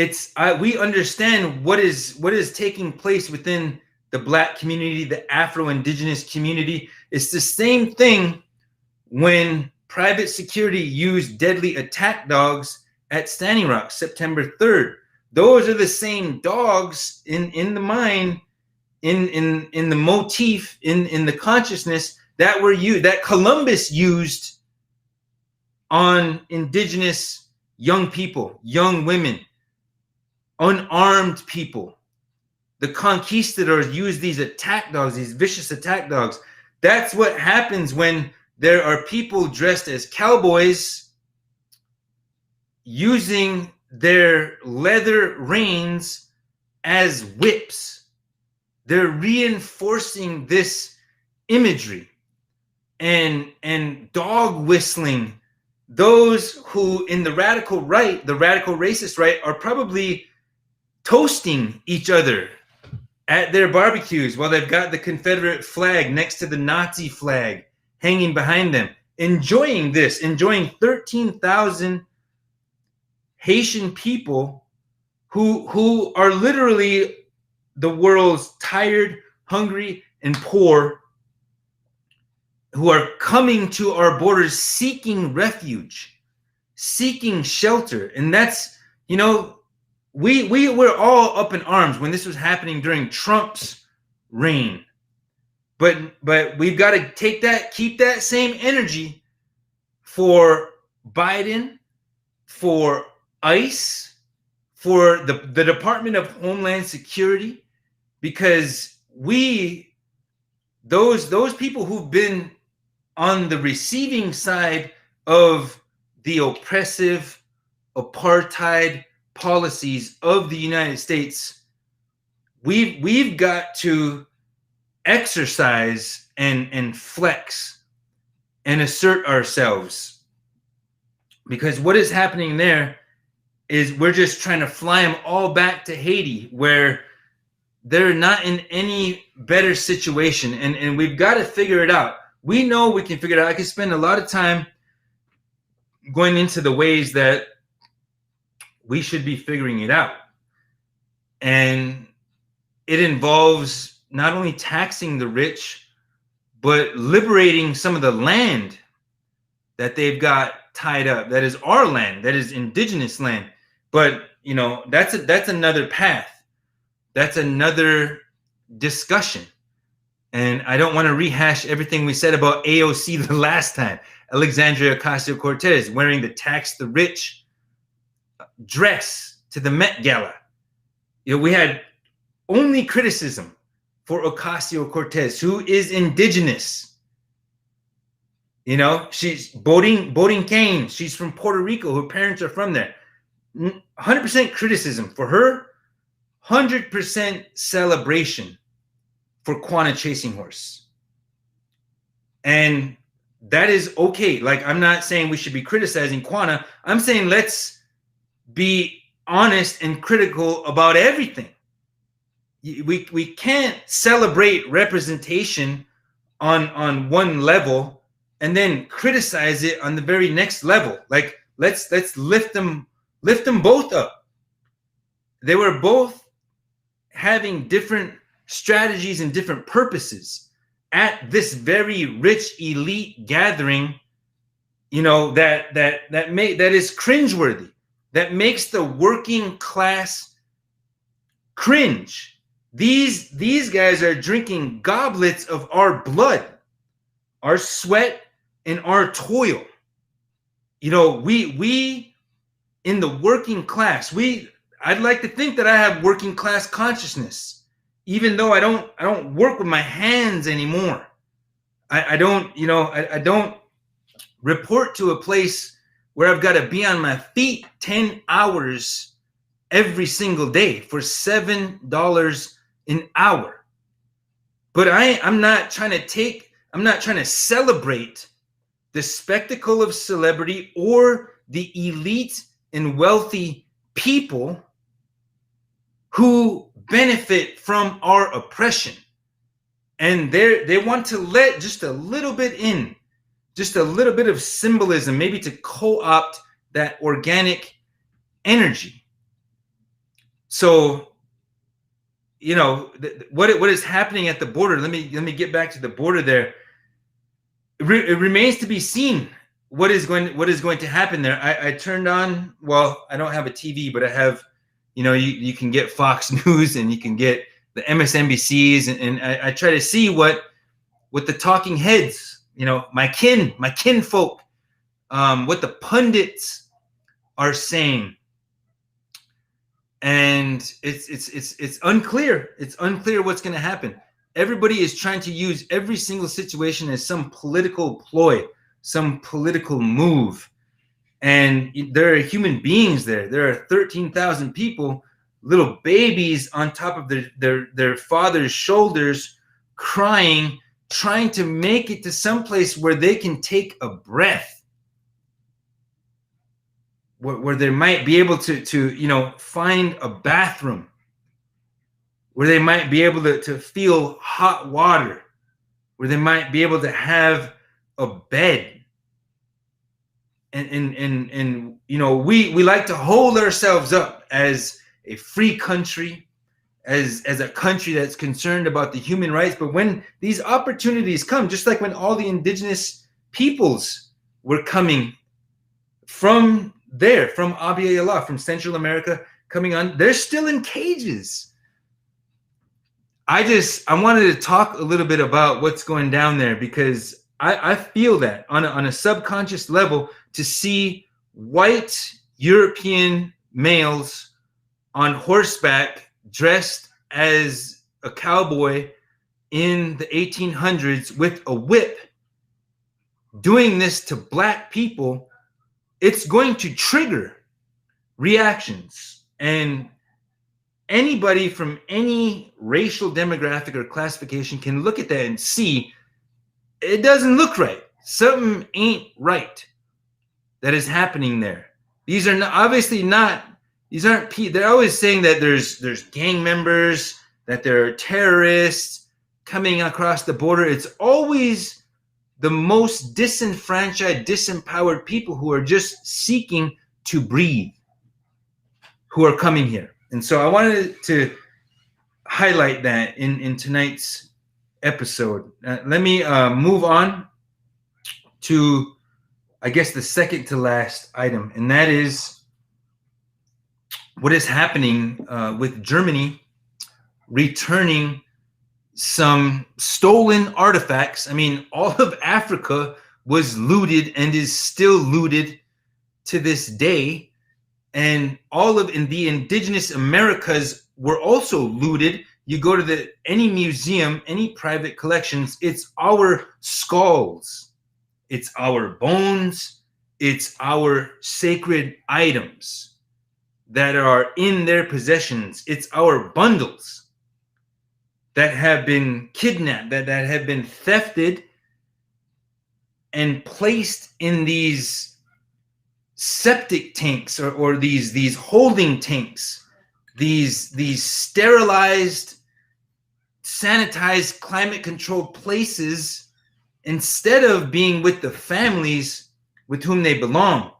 we understand what is taking place within the Black community, the Afro-Indigenous community. It's the same thing when private security used deadly attack dogs at Standing Rock, September 3rd. Those are the same dogs in the mind, in the motif, in the consciousness that were used, that Columbus used on indigenous young people, young women, unarmed people. The conquistadors used these attack dogs, these vicious attack dogs. That's what happens when there are people dressed as cowboys using their leather reins as whips. They're reinforcing this imagery and dog whistling. Those who in the radical right, the radical racist right, are probably toasting each other at their barbecues while they've got the Confederate flag next to the Nazi flag hanging behind them, enjoying 13,000 Haitian people who are literally the world's tired, hungry, and poor, who are coming to our borders seeking refuge, seeking shelter. And that's, we were all up in arms when this was happening during Trump's reign. But we've got to keep that same energy for Biden, for ICE, for the Department of Homeland Security, because those people who've been on the receiving side of the oppressive apartheid policies of the United States, we've got to exercise and flex and assert ourselves, Because what is happening there is we're just trying to fly them all back to Haiti, where they're not in any better situation. And we've got to figure it out. We know we can figure it out. I can spend a lot of time going into the ways that we should be figuring it out. And it involves not only taxing the rich, but liberating some of the land that they've got tied up. That is our land, that is indigenous land. But, you know, that's another path. That's another discussion. And I don't want to rehash everything we said about AOC the last time. Alexandria Ocasio-Cortez wearing the tax the rich dress to the Met Gala. You know, we had only criticism for Ocasio-Cortez, who is indigenous. You know, she's boating cane. She's from Puerto Rico. Her parents are from there. 100% criticism for her. 100% celebration for Quanah Chasing Horse. And that is okay. Like, I'm not saying we should be criticizing Quanah. I'm saying let's be honest and critical about everything. We can't celebrate representation on one level and then criticize it on the very next level. Like, let's lift them both up. They were both having different strategies and different purposes at this very rich elite gathering, you know, that is cringeworthy, that makes the working class cringe. These guys are drinking goblets of our blood, our sweat, and our toil. You know, we in the working class, I'd like to think that I have working class consciousness, even though I don't work with my hands anymore. I don't report to a place where I've got to be on my feet 10 hours every single day for $7 an hour. But I'm not trying to celebrate the spectacle of celebrity or the elite and wealthy people who benefit from our oppression. And they want to let just a little bit in, just a little bit of symbolism, maybe to co-opt that organic energy. So, you know, what is happening at the border? Let me get back to the border there. It remains to be seen what is going to happen there. I turned on, well, I don't have a TV, but I have, you know, you can get Fox News and you can get the MSNBCs, and I try to see what the talking heads, you know, my kinfolk, what the pundits are saying. And it's unclear. It's unclear what's going to happen. Everybody is trying to use every single situation as some political ploy, some political move. And there are human beings there. There are 13,000 people, little babies on top of their father's shoulders, crying, trying to make it to some place where they can take a breath, where they might be able to you know, find a bathroom, where they might be able to feel hot water, where they might be able to have a bed. And you know, we like to hold ourselves up as a free country, as a country that's concerned about the human rights. But when these opportunities come, just like when all the indigenous peoples were coming from Abya Yala, from Central America, coming on, they're still in cages. I wanted to talk a little bit about what's going down there, because I feel that on a subconscious level, to see white European males on horseback dressed as a cowboy in the 1800s with a whip doing this to black people, it's going to trigger reactions. And anybody from any racial demographic or classification can look at that and see it doesn't look right. Something ain't right. that is happening there. These are not, obviously not, these aren't, they're always saying that there's gang members, that there are terrorists coming across the border. It's always the most disenfranchised, disempowered people who are just seeking to breathe, who are coming here. And so I wanted to highlight that in tonight's episode. Let me move on to, I guess, the second to last item, and that is what is happening with Germany returning some stolen artifacts. I mean, all of Africa was looted and is still looted to this day, and all of the indigenous Americas were also looted. You go to any museum, any private collections, it's our skulls, it's our bones, it's our sacred items that are in their possessions. It's our bundles that have been kidnapped, that have been thefted and placed in these septic tanks or these holding tanks, these sterilized, sanitized, climate controlled places, instead of being with the families with whom they belong.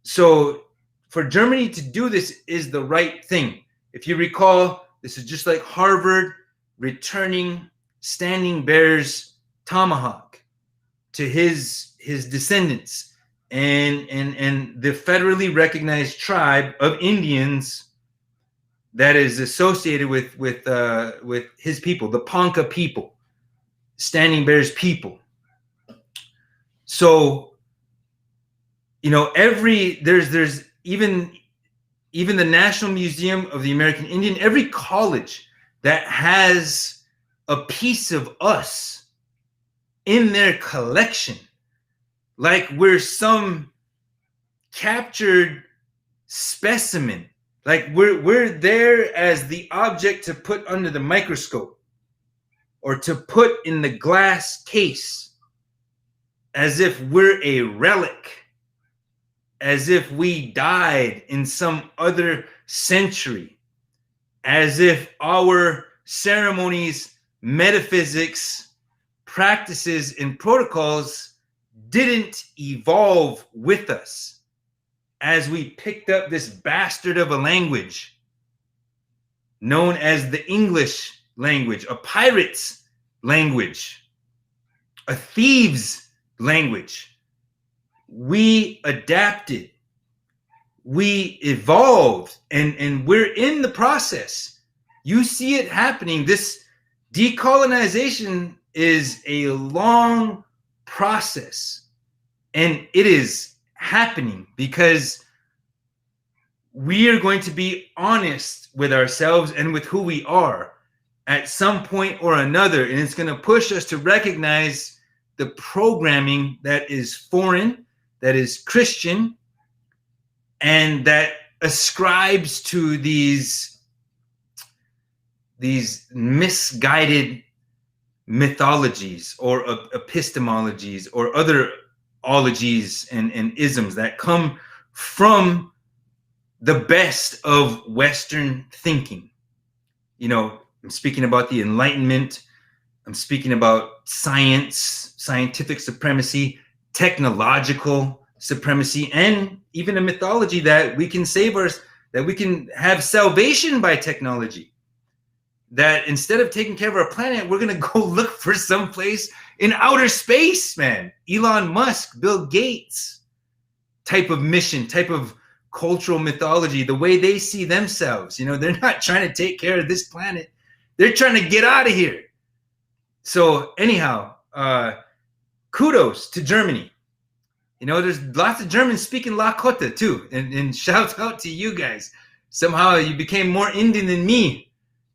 So for Germany to do this is the right thing. If you recall, this is just like Harvard returning Standing Bear's tomahawk to his descendants and the federally recognized tribe of Indians that is associated with his people, the Ponca people, Standing Bear's people. So, you know, there's even the National Museum of the American Indian, every college that has a piece of us in their collection, like we're some captured specimen, like we're there as the object to put under the microscope or to put in the glass case, as if we're a relic, as if we died in some other century, as if our ceremonies, metaphysics, practices, and protocols didn't evolve with us as we picked up this bastard of a language known as the English language, a pirate's language, a thief's language. We adapted, we evolved, and we're in the process. You see it happening. This decolonization is a long process, and it is happening because we are going to be honest with ourselves and with who we are at some point or another, and it's going to push us to recognize the programming that is foreign, that is Christian, and that ascribes to these misguided mythologies or epistemologies or other ologies and isms that come from the best of Western thinking. You know, I'm speaking about the Enlightenment. I'm speaking about science, scientific supremacy, technological supremacy, and even a mythology that we can that we can have salvation by technology. That instead of taking care of our planet, we're going to go look for some place in outer space, man. Elon Musk, Bill Gates type of mission, type of cultural mythology, the way they see themselves. You know, they're not trying to take care of this planet. They're trying to get out of here. So anyhow, kudos to Germany. You know, there's lots of Germans speaking Lakota too. And shout out to you guys. Somehow you became more Indian than me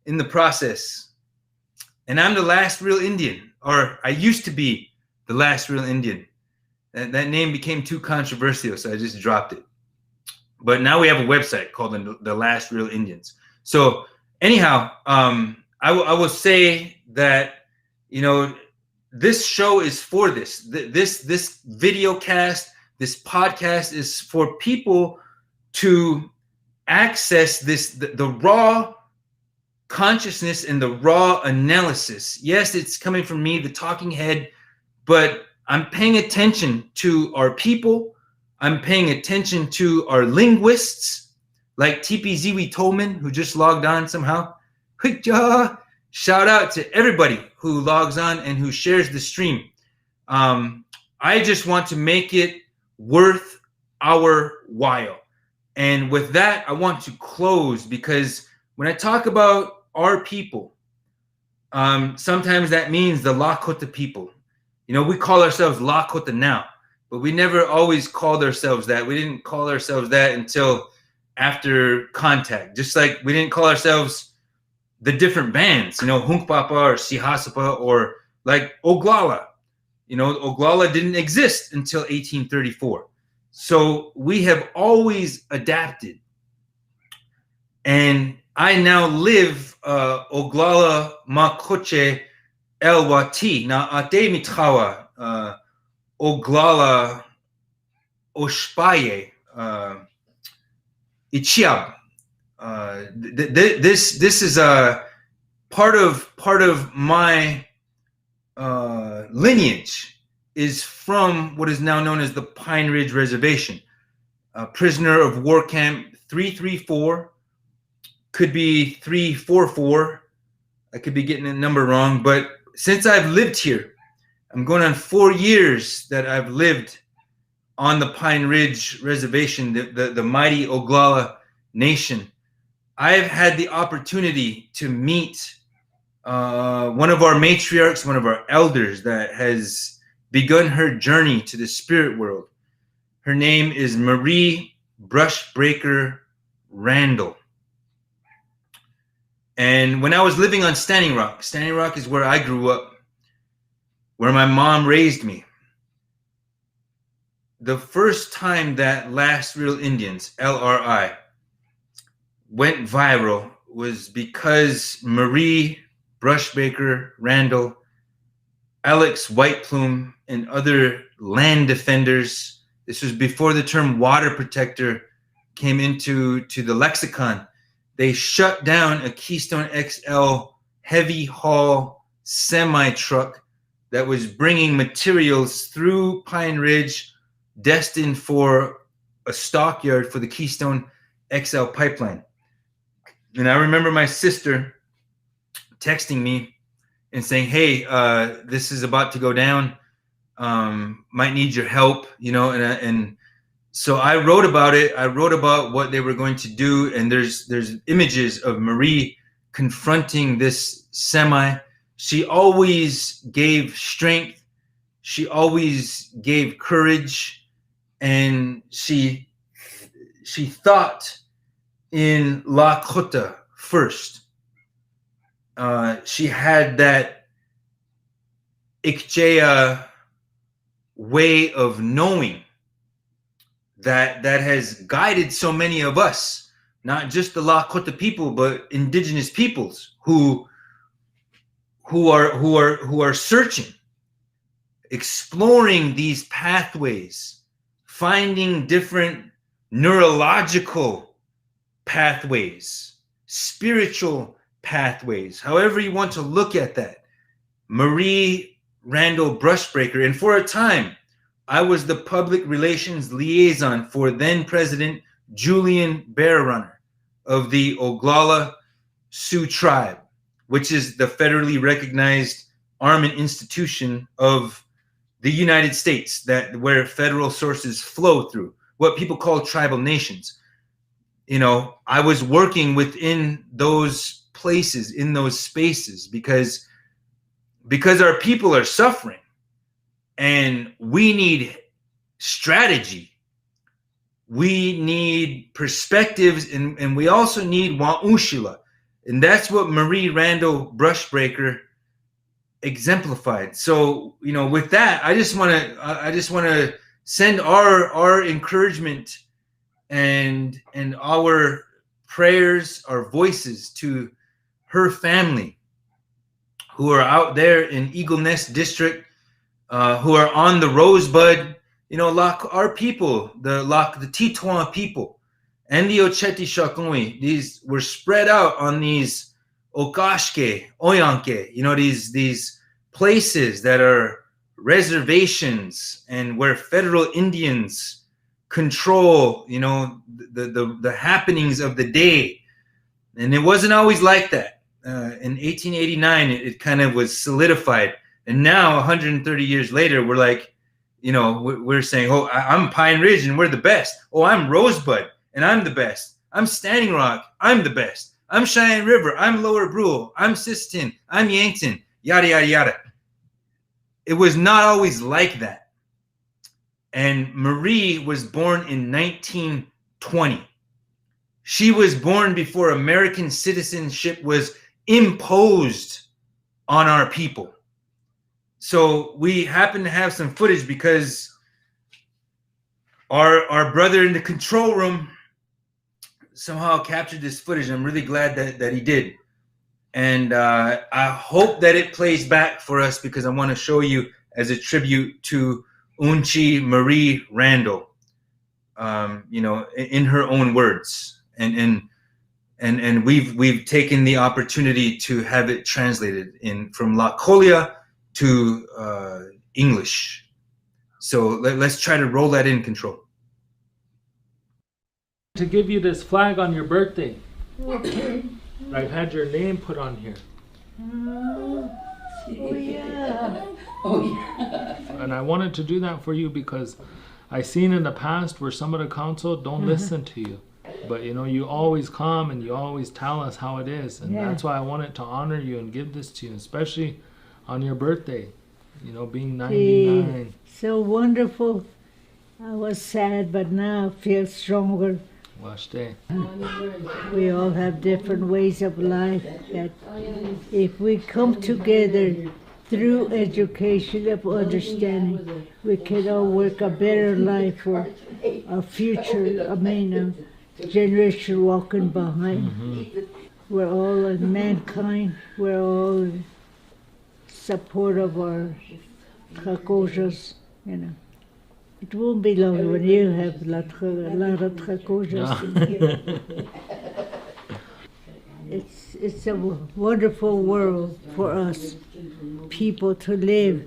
in the process. And I'm the last real Indian, or I used to be the last real Indian. That name became too controversial, so I just dropped it. But now we have a website called The Last Real Indians. So anyhow, I will say that, you know, this show is for this video cast, This podcast is for people to access the raw consciousness and the raw analysis. Yes, it's coming from me, the talking head, but I'm paying attention to our people. I'm paying attention to our linguists, like TPZW Tolman, who just logged on somehow. Shout out to everybody who logs on and who shares the stream. I just want to make it worth our while. And with that, I want to close, because when I talk about our people, sometimes that means the Lakota people. You know, we call ourselves Lakota now, but we never always called ourselves that. We didn't call ourselves that until after contact. Just like we didn't call ourselves the different bands, you know, Hunkpapa or Sihasapa or like Oglala. You know, Oglala didn't exist until 1834. So we have always adapted. And I now live Oglala Makoche Elwati. Now Ate Mithawa Oglala Oshpaye Ichiab. This is a part of my lineage is from what is now known as the Pine Ridge Reservation. Prisoner of War Camp 334, could be 344. I could be getting the number wrong, but since I've lived here, I'm going on 4 years that I've lived on the Pine Ridge Reservation, the mighty Oglala Nation. I've had the opportunity to meet one of our matriarchs, one of our elders that has begun her journey to the spirit world. Her name is Marie Brushbreaker Randall. And when I was living on Standing Rock is where I grew up, where my mom raised me. The first time that Last Real Indians, LRI, went viral was because Marie Brushbreaker Randall, Alex Whiteplume, and other land defenders. This was before the term water protector came into the lexicon. They shut down a Keystone XL heavy haul semi truck that was bringing materials through Pine Ridge, destined for a stockyard for the Keystone XL pipeline. And I remember my sister texting me and saying, hey, this is about to go down. Might need your help, you know, and so I wrote about it. I wrote about what they were going to do. And there's images of Marie confronting this semi. She always gave strength. She always gave courage. And she thought in Lakota first. She had that Ikjaya way of knowing that has guided so many of us, not just the Lakota people, but indigenous peoples who are searching, exploring these pathways, finding different neurological pathways, spiritual pathways, however you want to look at that. Marie Randall Brushbreaker. And for a time, I was the public relations liaison for then President Julian Bearrunner of the Oglala Sioux tribe, which is the federally recognized arm and institution of the United States, where federal sources flow through, what people call tribal nations. You know, I was working within those places, in those spaces, because our people are suffering and we need strategy. We need perspectives, and we also need Wa'ushila. And that's what Marie Randall Brushbreaker exemplified. So, you know, with that, I just want to send our encouragement and our prayers, our voices to her family, who are out there in Eagle Nest District, who are on the Rosebud, you know, our people, the Titoan people, and the Ocheti Shakongwe, these were spread out on these Okashke, Oyanke, you know, these places that are reservations and where federal Indians control, you know, the happenings of the day. And it wasn't always like that. In 1889, it kind of was solidified. And now, 130 years later, we're like, you know, we're saying, oh, I'm Pine Ridge and we're the best. Oh, I'm Rosebud and I'm the best. I'm Standing Rock, I'm the best. I'm Cheyenne River, I'm Lower Brule, I'm Siston, I'm Yankton, yada, yada, yada. It was not always like that. And Marie was born in 1920. She was born before American citizenship was imposed on our people. So we happen to have some footage because our brother in the control room somehow captured this footage. I'm really glad that he did. And I hope that it plays back for us because I want to show you as a tribute to Unchi Marie Randall, you know, in her own words. And we've taken the opportunity to have it translated from Lacolia to English. So let's try to roll that in, Control. To give you this flag on your birthday. Okay. I've had your name put on here. Oh yeah. Oh yeah. And I wanted to do that for you because I seen in the past where some of the council don't listen to you. But you know, you always come and you always tell us how it is. And that's why I wanted to honor you and give this to you, especially on your birthday. You know, being 99. So wonderful. I was sad, but now I feel stronger. Washte. We all have different ways of life that if we come together through education of understanding, we can all work a better life for our future, generation walking behind. We're all in mankind, we're all in support of our Trakosas, you know. It won't be long when you have a lot of Trakosas. It's a wonderful world for us people to live.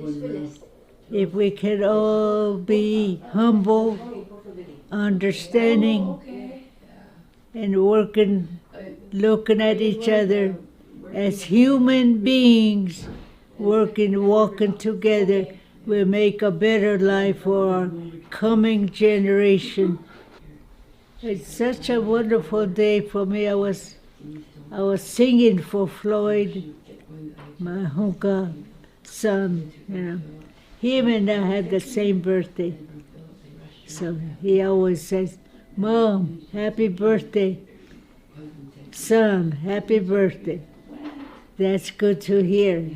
If we can all be humble, understanding, and working, looking at each other as human beings, working, walking together, we make a better life for our coming generation. It's such a wonderful day for me. I was singing for Floyd, my Hunka son, you know. Him and I had the same birthday. So he always says, Mom, happy birthday. Son, happy birthday. That's good to hear.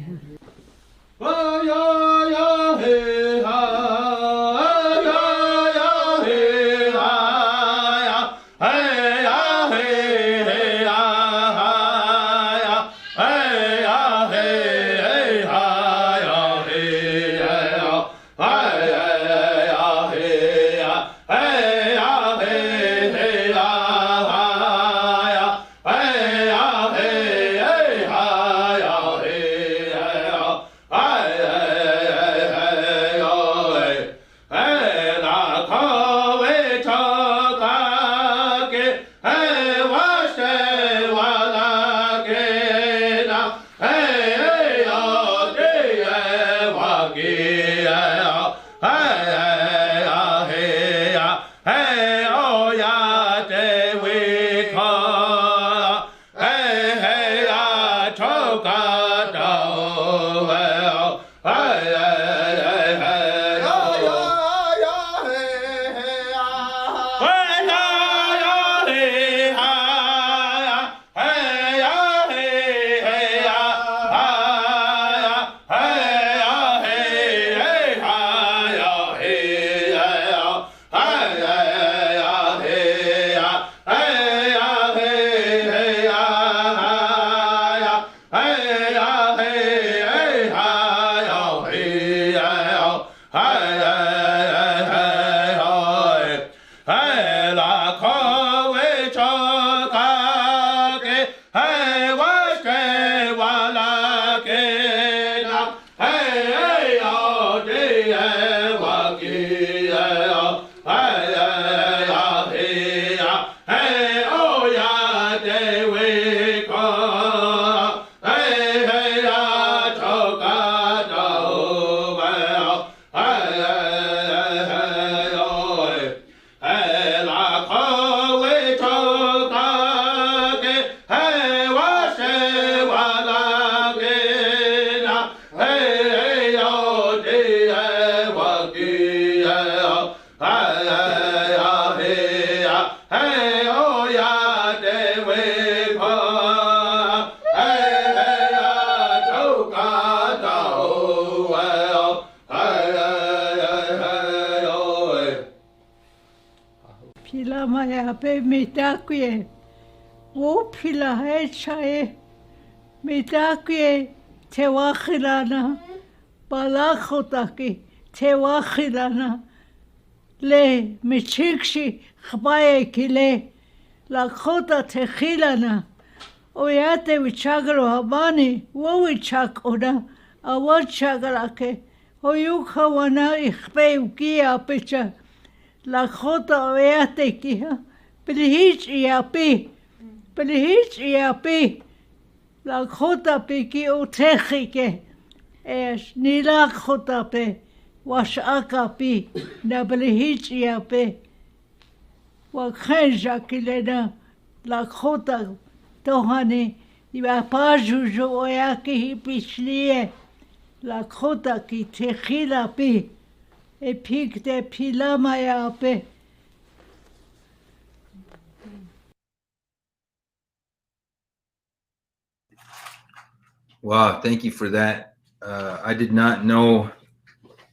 Pila maya pe mitakye. Wo pila hechaye. Mitakye te wakhilana. Balakotaki te wakhilana. Le michikshi khbaye kile. Lakota te khilana. Oyate wichagro habani. Wo wichakona. Awachagalake. Oyuka wana ikhpe ukia pecha. Lakota oyate kia. Pilihich iapi. Pilihich iapi. Lakota piki utechike. Es nilakota pe. Washaka pi. Na pilihich iapi. Wakhenja kilena. Lakota tohani. Iwapajujo oyaki hipishlie. Lakota ki techila pi. Epik de pilamaya pe. Wow, thank you for that. I did not know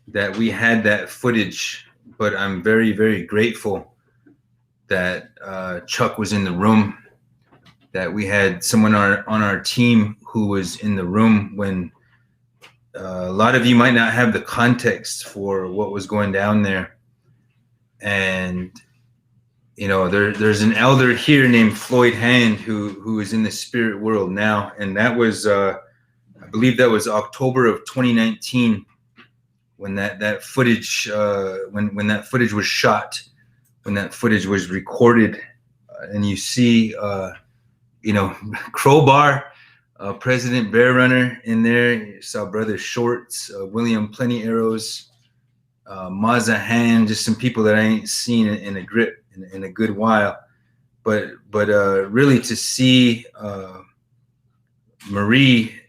that we had that footage, but I'm very, very grateful that Chuck was in the room, that we had someone on our team who was in the room when a lot of you might not have the context for what was going down there. And, you know, there's an elder here named Floyd Hand who is in the spirit world now. And that was, I believe that was October of 2019 when that footage, when that footage was shot, when that footage was recorded. And you see, you know, Crowbar, President Bear Runner in there. You saw Brother Shorts, William Plenty Arrows, Maza Hand, just some people that I ain't seen in a grip in a good while. But really to see Marie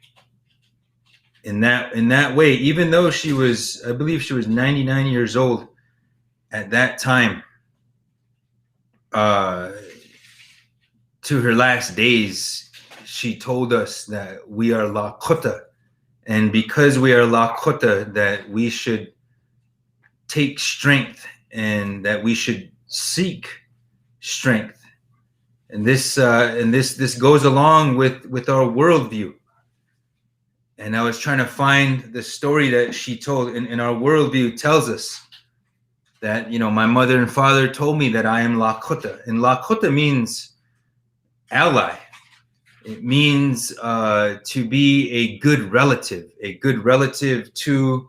in that way, even though she was, I believe she was 99 years old at that time, to her last days, she told us that we are Lakota, and because we are Lakota, that we should take strength and that we should seek strength. And this goes along with our worldview. And I was trying to find the story that she told, and our worldview tells us that, you know, my mother and father told me that I am Lakota, and Lakota means ally. It means to be a good relative to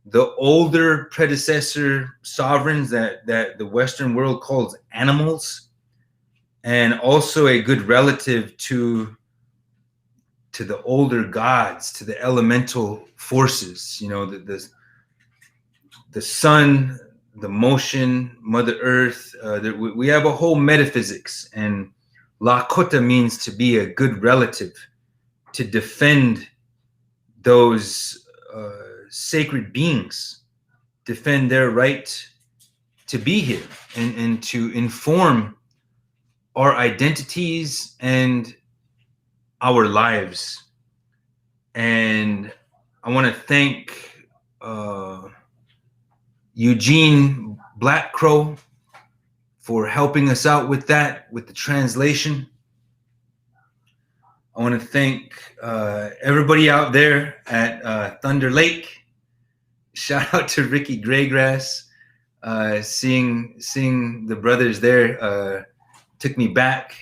the older predecessor sovereigns that the Western world calls animals, and also a good relative to the older gods, to the elemental forces, you know, the sun, the motion, Mother Earth. We have a whole metaphysics, and Lakota means to be a good relative, to defend those sacred beings, defend their right to be here, and to inform our identities and our lives. And I want to thank Eugene Black Crow for helping us out with that, with the translation. I want to thank everybody out there at Thunder Lake. Shout out to Ricky Graygrass. Seeing the brothers there took me back.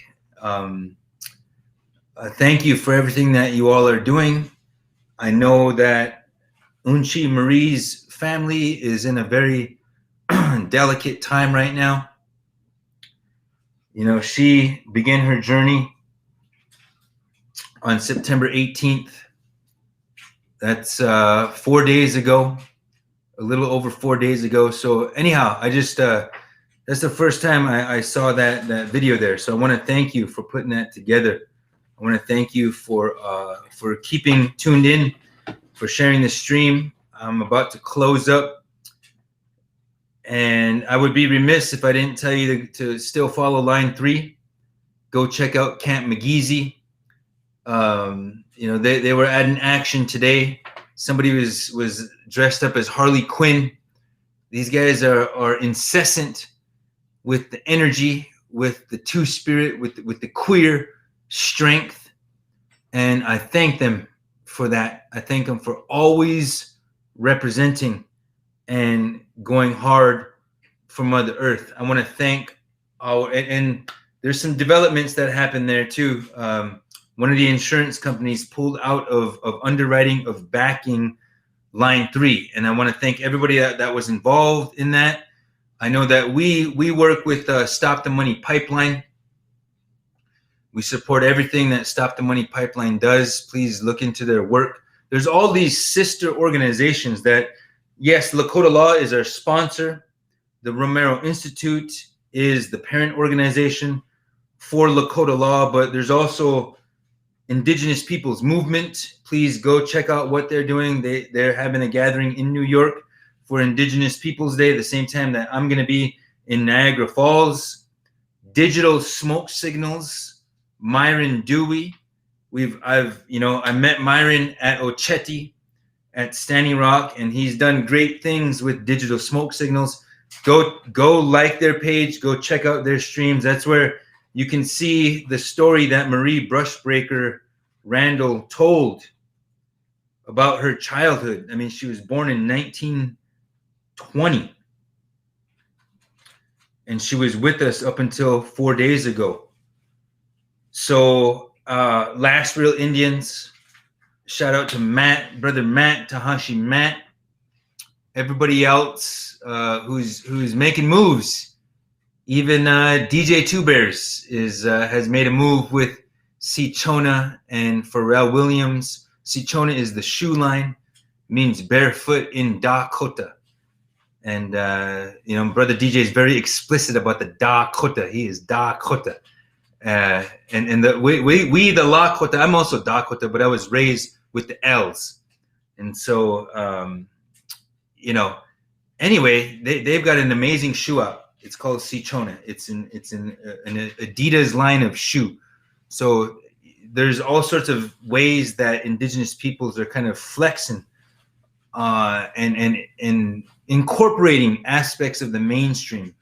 Thank you for everything that you all are doing. I know that Unchi Marie's family is in a very delicate time right now. You know, she began her journey on September 18th. That's 4 days ago, a little over 4 days ago. So anyhow, I just that's the first time I saw that video there. So I want to thank you for putting that together. I want to thank you for keeping tuned in, for sharing the stream. I'm about to close up, and I would be remiss if I didn't tell you to still follow Line 3. Go check out Camp McGeezy. You know, they were at an action today. Somebody was dressed up as Harley Quinn. These guys are incessant with the energy, with the two-spirit, with the queer strength, and I thank them for that. I thank them for always representing and going hard for Mother Earth. I want to thank and there's some developments that happened there too. One of the insurance companies pulled out of underwriting, of backing Line 3, and I want to thank everybody that was involved in that. I know that we work with Stop the Money Pipeline. We support everything that Stop the Money Pipeline does. Please look into their work. There's all these sister organizations that, yes, Lakota Law is our sponsor. The Romero Institute is the parent organization for Lakota Law, but there's also Indigenous Peoples Movement. Please go check out what they're doing. They're having a gathering in New York for Indigenous Peoples Day, the same time that I'm going to be in Niagara Falls. Digital Smoke Signals, Myron Dewey. I met Myron at Ocheti at Standing Rock, and he's done great things with Digital Smoke Signals. Go like their page, go check out their streams. That's where you can see the story that Marie Brushbreaker Randall told about her childhood. I mean, she was born in 1920, and she was with us up until 4 days ago. So Last Real Indians, shout out to Matt, brother Matt, Tahashi Matt, everybody else who's making moves. Even DJ Two Bears has made a move with Cichona and Pharrell Williams. Cichona is the shoe line, means barefoot in Dakota. And, Brother DJ is very explicit about the Dakota. He is Dakota. And we the Lakota, I'm also Dakota, but I was raised with the L's. And so, anyway, they've got an amazing shoe out. It's called Cichona. It's in an Adidas line of shoe. So there's all sorts of ways that Indigenous peoples are kind of flexing and incorporating aspects of the mainstream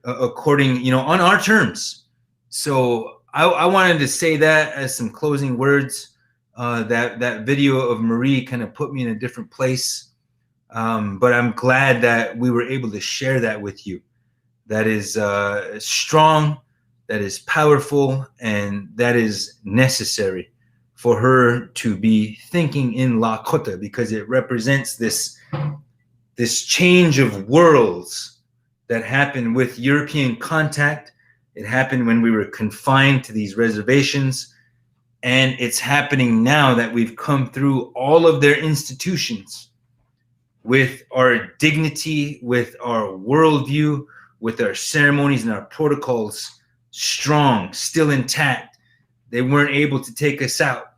according, on our terms. So I wanted to say that as some closing words. That video of Marie kind of put me in a different place. But I'm glad that we were able to share that with you. That is strong, that is powerful, and that is necessary for her to be thinking in Lakota, because it represents this change of worlds that happened with European contact. It happened when we were confined to these reservations, and it's happening now that we've come through all of their institutions with our dignity, with our worldview, with our ceremonies and our protocols strong, still intact. They weren't able to take us out,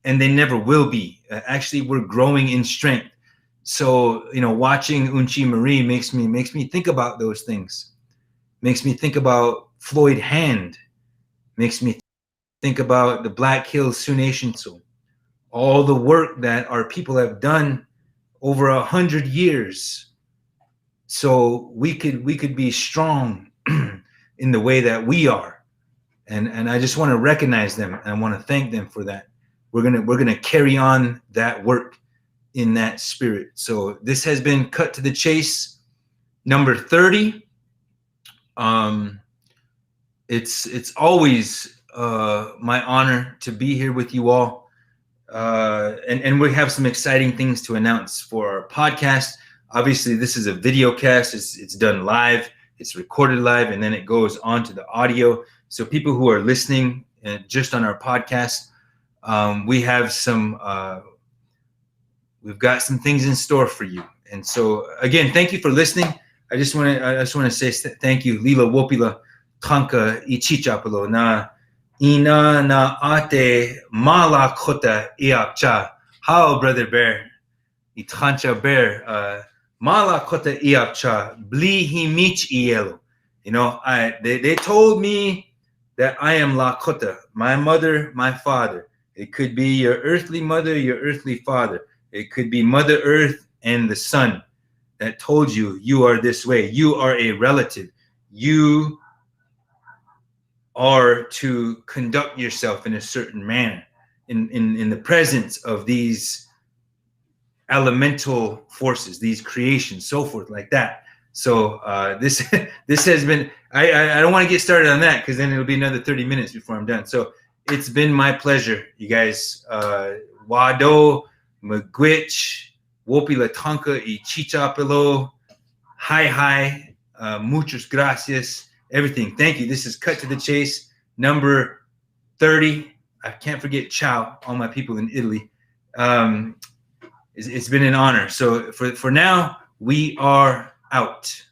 and they never will be. Actually, we're growing in strength. So, watching Unchi Marie makes me think about those things. Makes me think about Floyd Hand. Makes me think about the Black Hills Sioux Nation. So all the work that our people have done over 100 years, so we could be strong in the way that we are, and I just want to recognize them, and I want to thank them for that. We're gonna carry on that work in that spirit. So this has been Cut to the Chase, number 30. It's always my honor to be here with you all. and we have some exciting things to announce for our podcast. Obviously, this is a video cast. It's done live. It's recorded live, and then it goes on to the audio. So people who are listening just on our podcast, we have we've got some things in store for you. And so again, thank you for listening. I just want to say thank you, Lila Wopila Tanka Ichichapalo na ina na ate mala kota iapcha. How, Brother Bear? Ithancha Bear. Mala kota iapcha. Bli himich ielo. You know, they told me that I am Lakota, my mother, my father. It could be your earthly mother, your earthly father. It could be Mother Earth and the sun that told you you are this way. You are a relative. You are to conduct yourself in a certain manner in the presence of these elemental forces, these creations, so forth, like that. So this has been, I don't want to get started on that because then it'll be another 30 minutes before I'm done. So it's been my pleasure, you guys. Wado, Magwitch, Wopila Tonka y Chichapelo, hi, muchas gracias, everything. Thank you. This is Cut to the Chase, number 30. I can't forget ciao, all my people in Italy. It's been an honor. So for now, we are out.